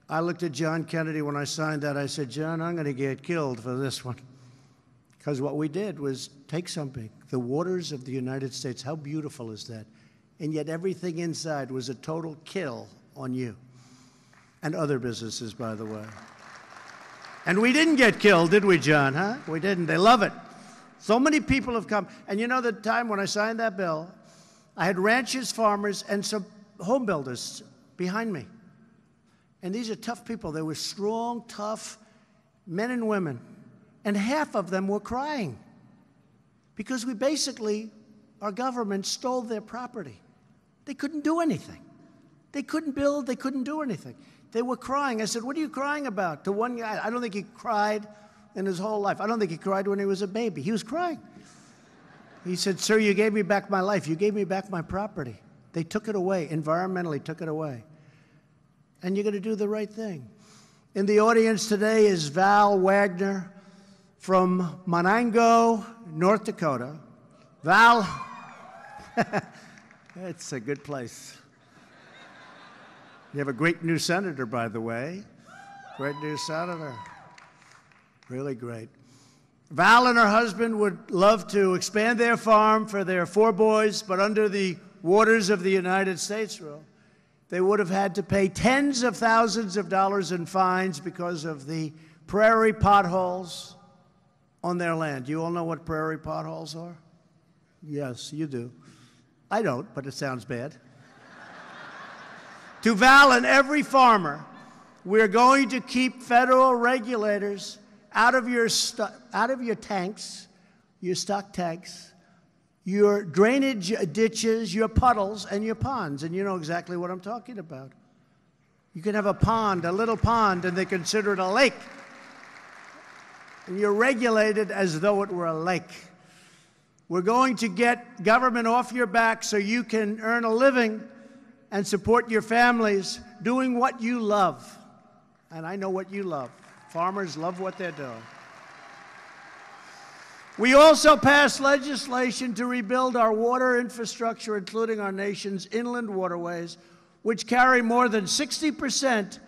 [SPEAKER 6] I looked at John Kennedy when I signed that. I said, John, I'm going to get killed for this one. Because what we did was take something, the waters of the United States, how beautiful is that? And yet everything inside was a total kill on you. And other businesses, by the way. And we didn't get killed, did we, John, huh? We didn't. They love it. So many people have come. And you know the time when I signed that bill, I had ranchers, farmers, and some home builders behind me. And these are tough people. They were strong, tough men and women. And half of them were crying because we basically, our government stole their property. They couldn't do anything. They couldn't build. They couldn't do anything. They were crying. I said, what are you crying about? To one guy, I don't think he cried in his whole life. I don't think he cried when he was a baby. He was crying. He said, sir, you gave me back my life. You gave me back my property. They took it away, environmentally took it away. And you're going to do the right thing. In the audience today is Val Wagner from Monango, North Dakota. Val, it's a good place. You have a great new senator, by the way. Great new senator. Really great. Val and her husband would love to expand their farm for their 4 boys, but under the Waters of the United States rule, they would have had to pay tens of thousands of dollars in fines because of the prairie potholes on their land. You all know what prairie potholes are? Yes, you do. I don't, but it sounds bad. To Val and every farmer, we're going to keep federal regulators out of your tanks, your stock tanks, your drainage ditches, your puddles, and your ponds. And you know exactly what I'm talking about. You can have a pond, a little pond, and they consider it a lake. And you're regulated as though it were a lake. We're going to get government off your back so you can earn a living and support your families doing what you love. And I know what you love. Farmers love what they're doing. We also passed legislation to rebuild our water infrastructure, including our nation's inland waterways, which carry more than 60%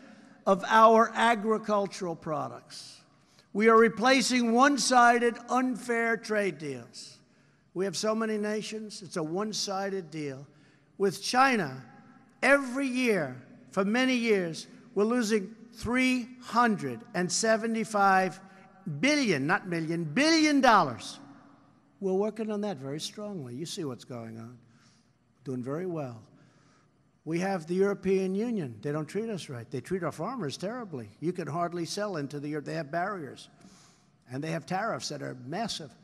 [SPEAKER 6] of our agricultural products. We are replacing one-sided, unfair trade deals. We have so many nations, it's a one-sided deal. With China, every year, for many years, we're losing $375 billion, not million, billion dollars. We're working on that very strongly. You see what's going on. Doing very well. We have the European Union. They don't treat us right. They treat our farmers terribly. You can hardly sell into the Europe. They have barriers. And they have tariffs that are massive.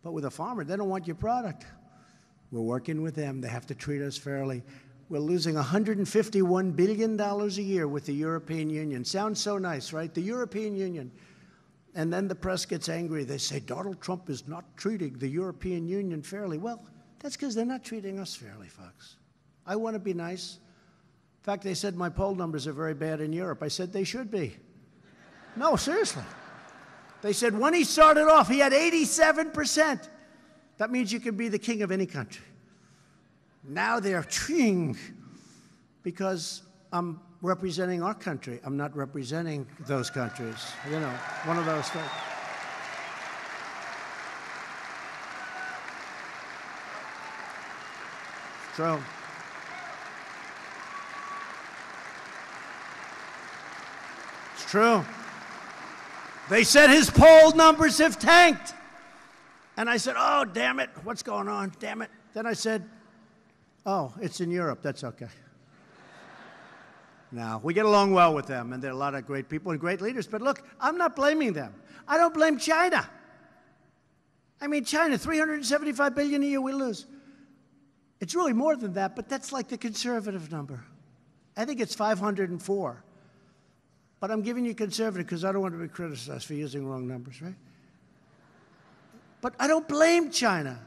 [SPEAKER 6] But with a farmer, they don't want your product. We're working with them. They have to treat us fairly. We're losing $151 billion a year with the European Union. Sounds so nice, right? The European Union. And then the press gets angry. They say, Donald Trump is not treating the European Union fairly. Well, that's because they're not treating us fairly, folks. I want to be nice. In fact, they said my poll numbers are very bad in Europe. I said they should be. No, seriously. They said when he started off, he had 87%. That means you can be the king of any country. Now they're ching because I'm representing our country. I'm not representing those countries. You know, one of those things. True. It's true. They said his poll numbers have tanked. And I said, oh, damn it, what's going on? Damn it. Then I said, oh, it's in Europe. That's okay. Now, we get along well with them, and there are a lot of great people and great leaders. But look, I'm not blaming them. I don't blame China. I mean, China, $375 billion a year we lose. It's really more than that, but that's like the conservative number. I think it's 504. But I'm giving you conservative because I don't want to be criticized for using wrong numbers, right? But I don't blame China.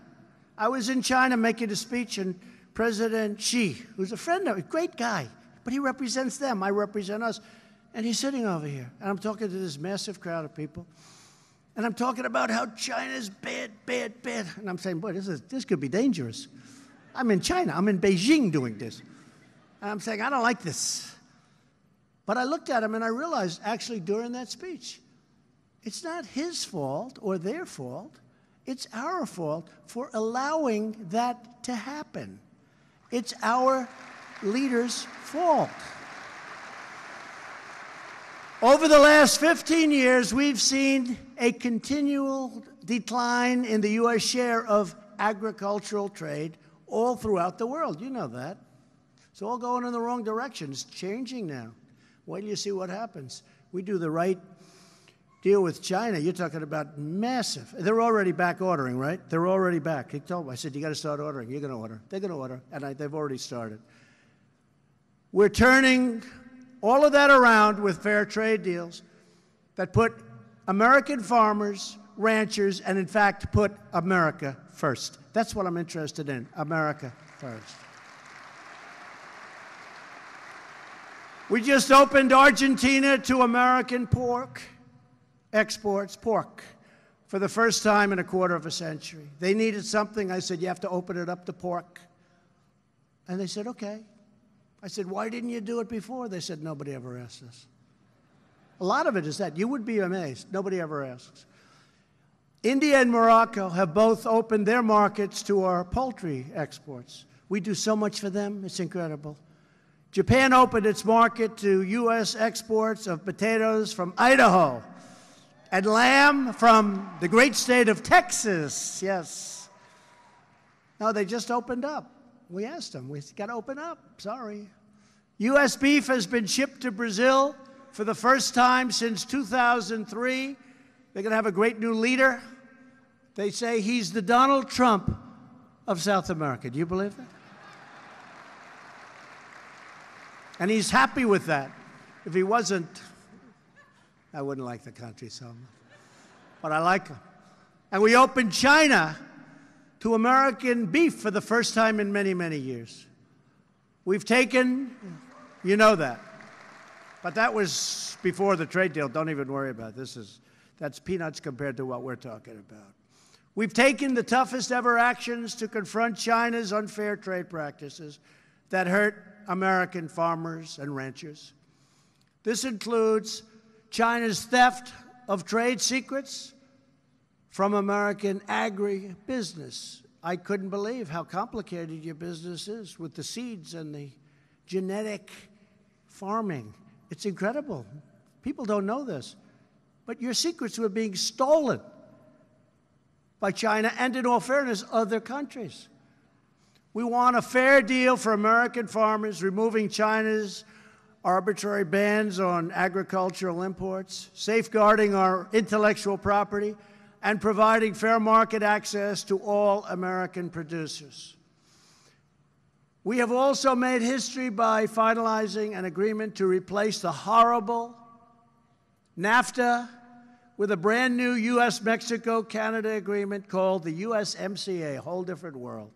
[SPEAKER 6] I was in China making a speech, and President Xi, who's a friend of a great guy, but he represents them. I represent us. And he's sitting over here. And I'm talking to this massive crowd of people. And I'm talking about how China's bad, bad, bad. And I'm saying, boy, this could be dangerous. I'm in China. I'm in Beijing doing this. And I'm saying, I don't like this. But I looked at him and I realized, actually, during that speech, it's not his fault or their fault. It's our fault for allowing that to happen. It's our leaders' fault. Over the last 15 years, we've seen a continual decline in the U.S. share of agricultural trade all throughout the world. You know that. It's all going in the wrong direction. It's changing now. Wait till you see what happens. We do the right deal with China. You're talking about massive. They're already back ordering, right? They're already back. He told me, I said, you got to start ordering. You're going to order. They're going to order. And they've already started. We're turning all of that around with fair trade deals that put American farmers, ranchers, and in fact, put America first. That's what I'm interested in, America first. We just opened Argentina to American pork exports, pork, for the first time in a quarter of a century. They needed something. I said, you have to open it up to pork. And they said, okay. I said, why didn't you do it before? They said, nobody ever asked us. A lot of it is that. You would be amazed. Nobody ever asks. India and Morocco have both opened their markets to our poultry exports. We do so much for them. It's incredible. Japan opened its market to U.S. exports of potatoes from Idaho and lamb from the great state of Texas. Yes. No, they just opened up. We asked them. We got to open up. Sorry. U.S. beef has been shipped to Brazil for the first time since 2003. They're going to have a great new leader. They say he's the Donald Trump of South America. Do you believe that? And he's happy with that. If he wasn't, I wouldn't like the country so much. But I like him. And we opened China to American beef for the first time in many, many years. We've taken, you know that. But that was before the trade deal. Don't even worry about it. That's peanuts compared to what we're talking about. We've taken the toughest ever actions to confront China's unfair trade practices that hurt American farmers and ranchers. This includes China's theft of trade secrets from American agribusiness. I couldn't believe how complicated your business is with the seeds and the genetic farming. It's incredible. People don't know this. But your secrets were being stolen by China and, in all fairness, other countries. We want a fair deal for American farmers, removing China's arbitrary bans on agricultural imports, safeguarding our intellectual property, and providing fair market access to all American producers. We have also made history by finalizing an agreement to replace the horrible NAFTA with a brand new U.S.-Mexico-Canada agreement called the USMCA, a whole different world.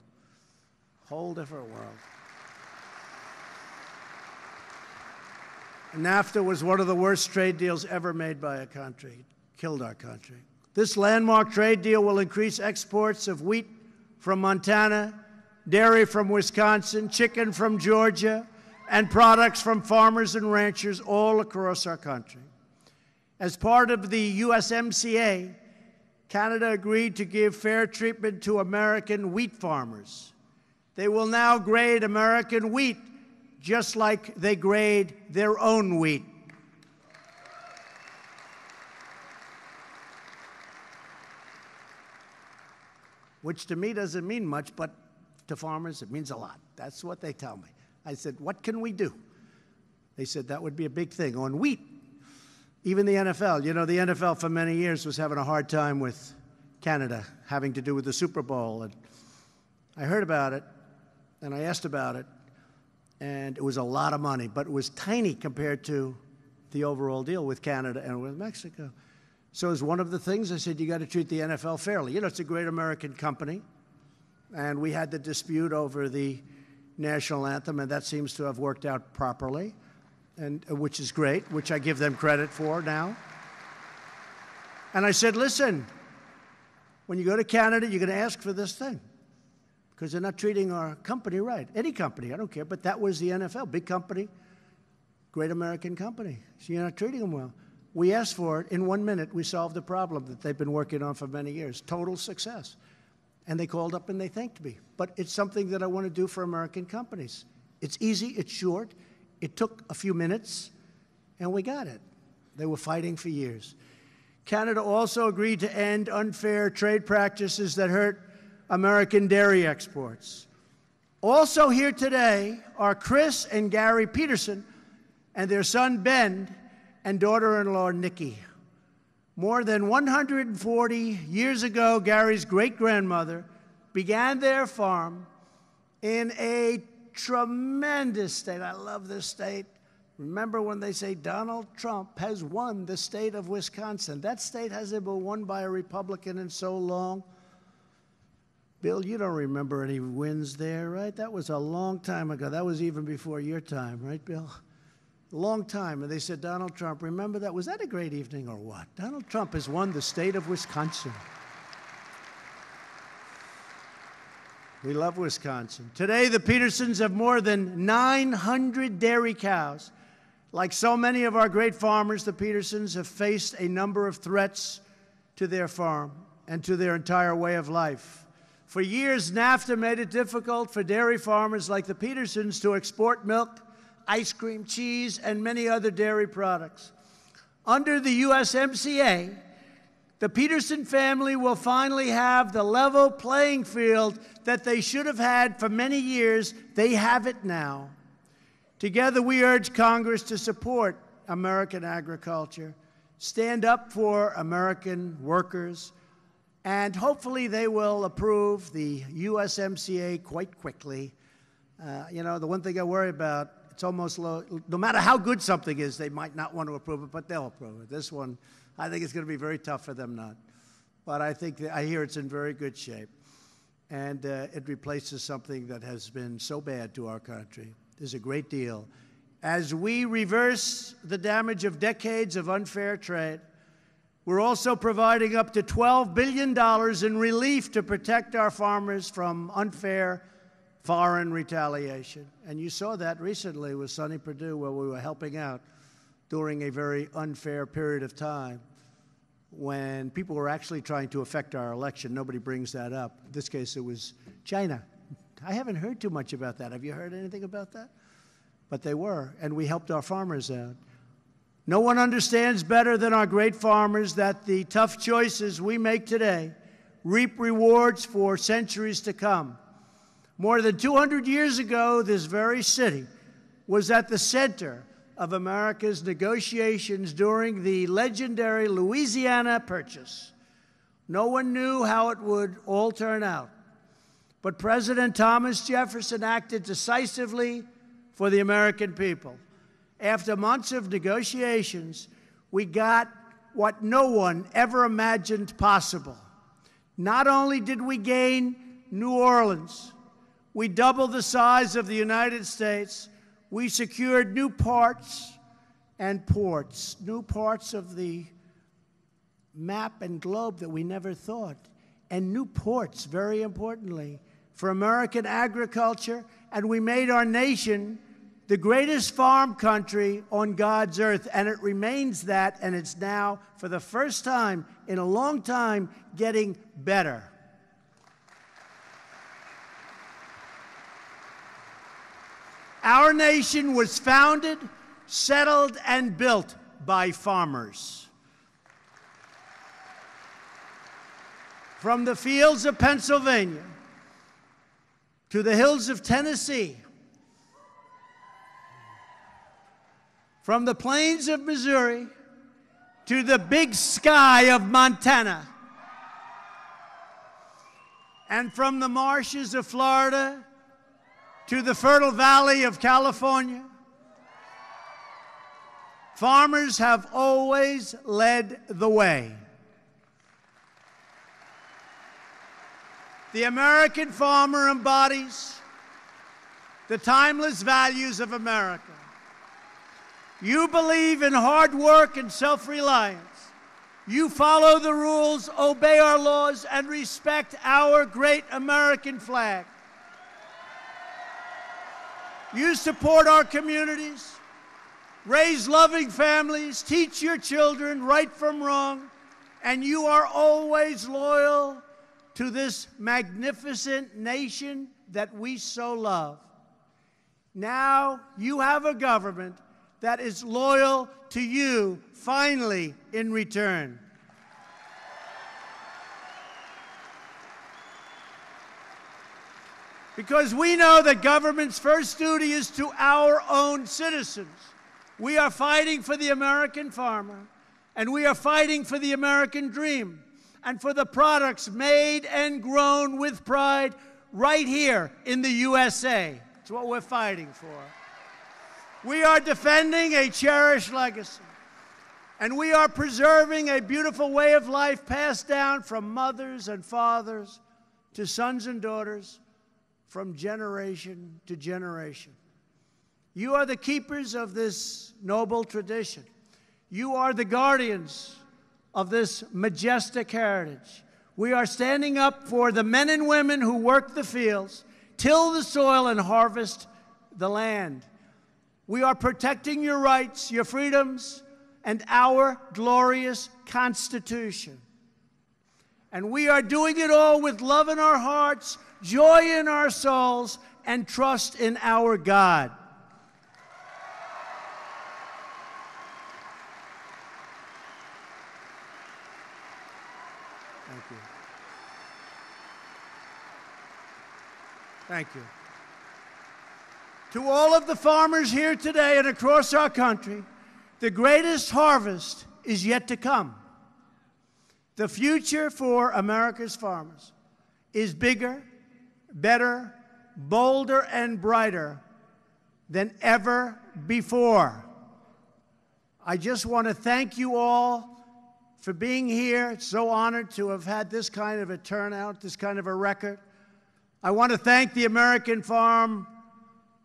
[SPEAKER 6] Whole different world. NAFTA was one of the worst trade deals ever made by a country. It killed our country. This landmark trade deal will increase exports of wheat from Montana, dairy from Wisconsin, chicken from Georgia, and products from farmers and ranchers all across our country. As part of the USMCA, Canada agreed to give fair treatment to American wheat farmers. They will now grade American wheat just like they grade their own wheat. Which to me doesn't mean much, but to farmers it means a lot. That's what they tell me. I said, what can we do? They said that would be a big thing on wheat. Even the NFL, you know, the NFL for many years was having a hard time with Canada, having to do with the Super Bowl. And I heard about it, and I asked about it, and it was a lot of money, but it was tiny compared to the overall deal with Canada and with Mexico. So as one of the things, I said, you got to treat the NFL fairly. You know, it's a great American company, and we had the dispute over the national anthem, and that seems to have worked out properly, and which is great, which I give them credit for now. And I said, listen, when you go to Canada, you're going to ask for this thing, because they're not treating our company right. Any company, I don't care, but that was the NFL, big company, great American company. So you're not treating them well. We asked for it. In 1 minute, we solved the problem that they've been working on for many years. Total success. And they called up and they thanked me. But it's something that I want to do for American companies. It's easy, it's short. It took a few minutes, and we got it. They were fighting for years. Canada also agreed to end unfair trade practices that hurt American dairy exports. Also here today are Chris and Gary Peterson and their son Ben and daughter-in-law Nikki. More than 140 years ago, Gary's great-grandmother began their farm in a tremendous state. I love this state. Remember when they say Donald Trump has won the state of Wisconsin. That state hasn't been won by a Republican in so long. Bill, you don't remember any wins there, right? That was a long time ago. That was even before your time, right, Bill? A long time. And they said, Donald Trump, remember that? Was that a great evening or what? Donald Trump has won the state of Wisconsin. We love Wisconsin. Today, the Petersons have more than 900 dairy cows. Like so many of our great farmers, the Petersons have faced a number of threats to their farm and to their entire way of life. For years, NAFTA made it difficult for dairy farmers like the Petersons to export milk, ice cream, cheese, and many other dairy products. Under the USMCA, the Peterson family will finally have the level playing field that they should have had for many years. They have it now. Together, we urge Congress to support American agriculture, stand up for American workers, and hopefully they will approve the USMCA quite quickly. You know, the one thing I worry about, it's almost low. No matter how good something is, they might not want to approve it, but they'll approve it. This one, I think it's going to be very tough for them not. But I think I hear it's in very good shape. And it replaces something that has been so bad to our country. There's a great deal. As we reverse the damage of decades of unfair trade, we're also providing up to $12 billion in relief to protect our farmers from unfair foreign retaliation. And you saw that recently with Sonny Perdue, where we were helping out during a very unfair period of time when people were actually trying to affect our election. Nobody brings that up. In this case, it was China. I haven't heard too much about that. Have you heard anything about that? But they were, and we helped our farmers out. No one understands better than our great farmers that the tough choices we make today reap rewards for centuries to come. More than 200 years ago, this very city was at the center of America's negotiations during the legendary Louisiana Purchase. No one knew how it would all turn out, but President Thomas Jefferson acted decisively for the American people. After months of negotiations, we got what no one ever imagined possible. Not only did we gain New Orleans, we doubled the size of the United States. We secured new parts and ports, new parts of the map and globe that we never thought, and new ports, very importantly, for American agriculture, and we made our nation the greatest farm country on God's earth, and it remains that, and it's now, for the first time in a long time, getting better. Our nation was founded, settled, and built by farmers. From the fields of Pennsylvania to the hills of Tennessee, from the plains of Missouri to the big sky of Montana, and from the marshes of Florida to the fertile valley of California, farmers have always led the way. The American farmer embodies the timeless values of America. You believe in hard work and self-reliance. You follow the rules, obey our laws, and respect our great American flag. You support our communities, raise loving families, teach your children right from wrong, and you are always loyal to this magnificent nation that we so love. Now you have a government that is loyal to you, finally, in return. Because we know that government's first duty is to our own citizens. We are fighting for the American farmer, and we are fighting for the American dream, and for the products made and grown with pride right here in the USA. It's what we're fighting for. We are defending a cherished legacy, and we are preserving a beautiful way of life passed down from mothers and fathers to sons and daughters, from generation to generation. You are the keepers of this noble tradition. You are the guardians of this majestic heritage. We are standing up for the men and women who work the fields, till the soil, and harvest the land. We are protecting your rights, your freedoms, and our glorious Constitution. And we are doing it all with love in our hearts, joy in our souls, and trust in our God. Thank you. Thank you. To all of the farmers here today and across our country, the greatest harvest is yet to come. The future for America's farmers is bigger, better, bolder, and brighter than ever before. I just want to thank you all for being here. It's so honored to have had this kind of a turnout, this kind of a record. I want to thank the American Farm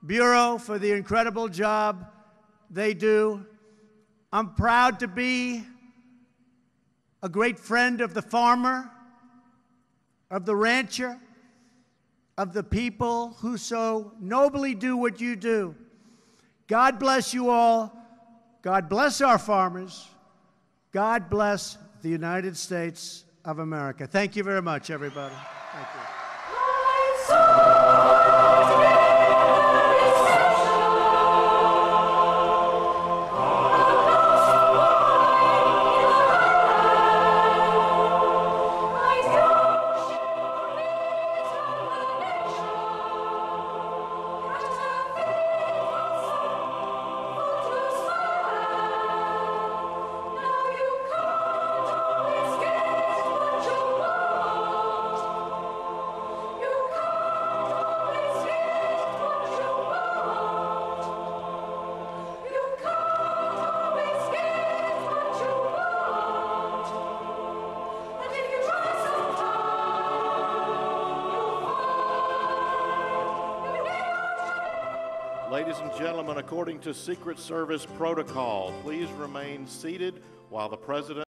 [SPEAKER 6] Bureau for the incredible job they do. I'm proud to be a great friend of the farmer, of the rancher, of the people who so nobly do what you do. God bless you all. God bless our farmers. God bless the United States of America. Thank you very much, everybody. Thank you.
[SPEAKER 3] Ladies and gentlemen, according to Secret Service protocol, please remain seated while the President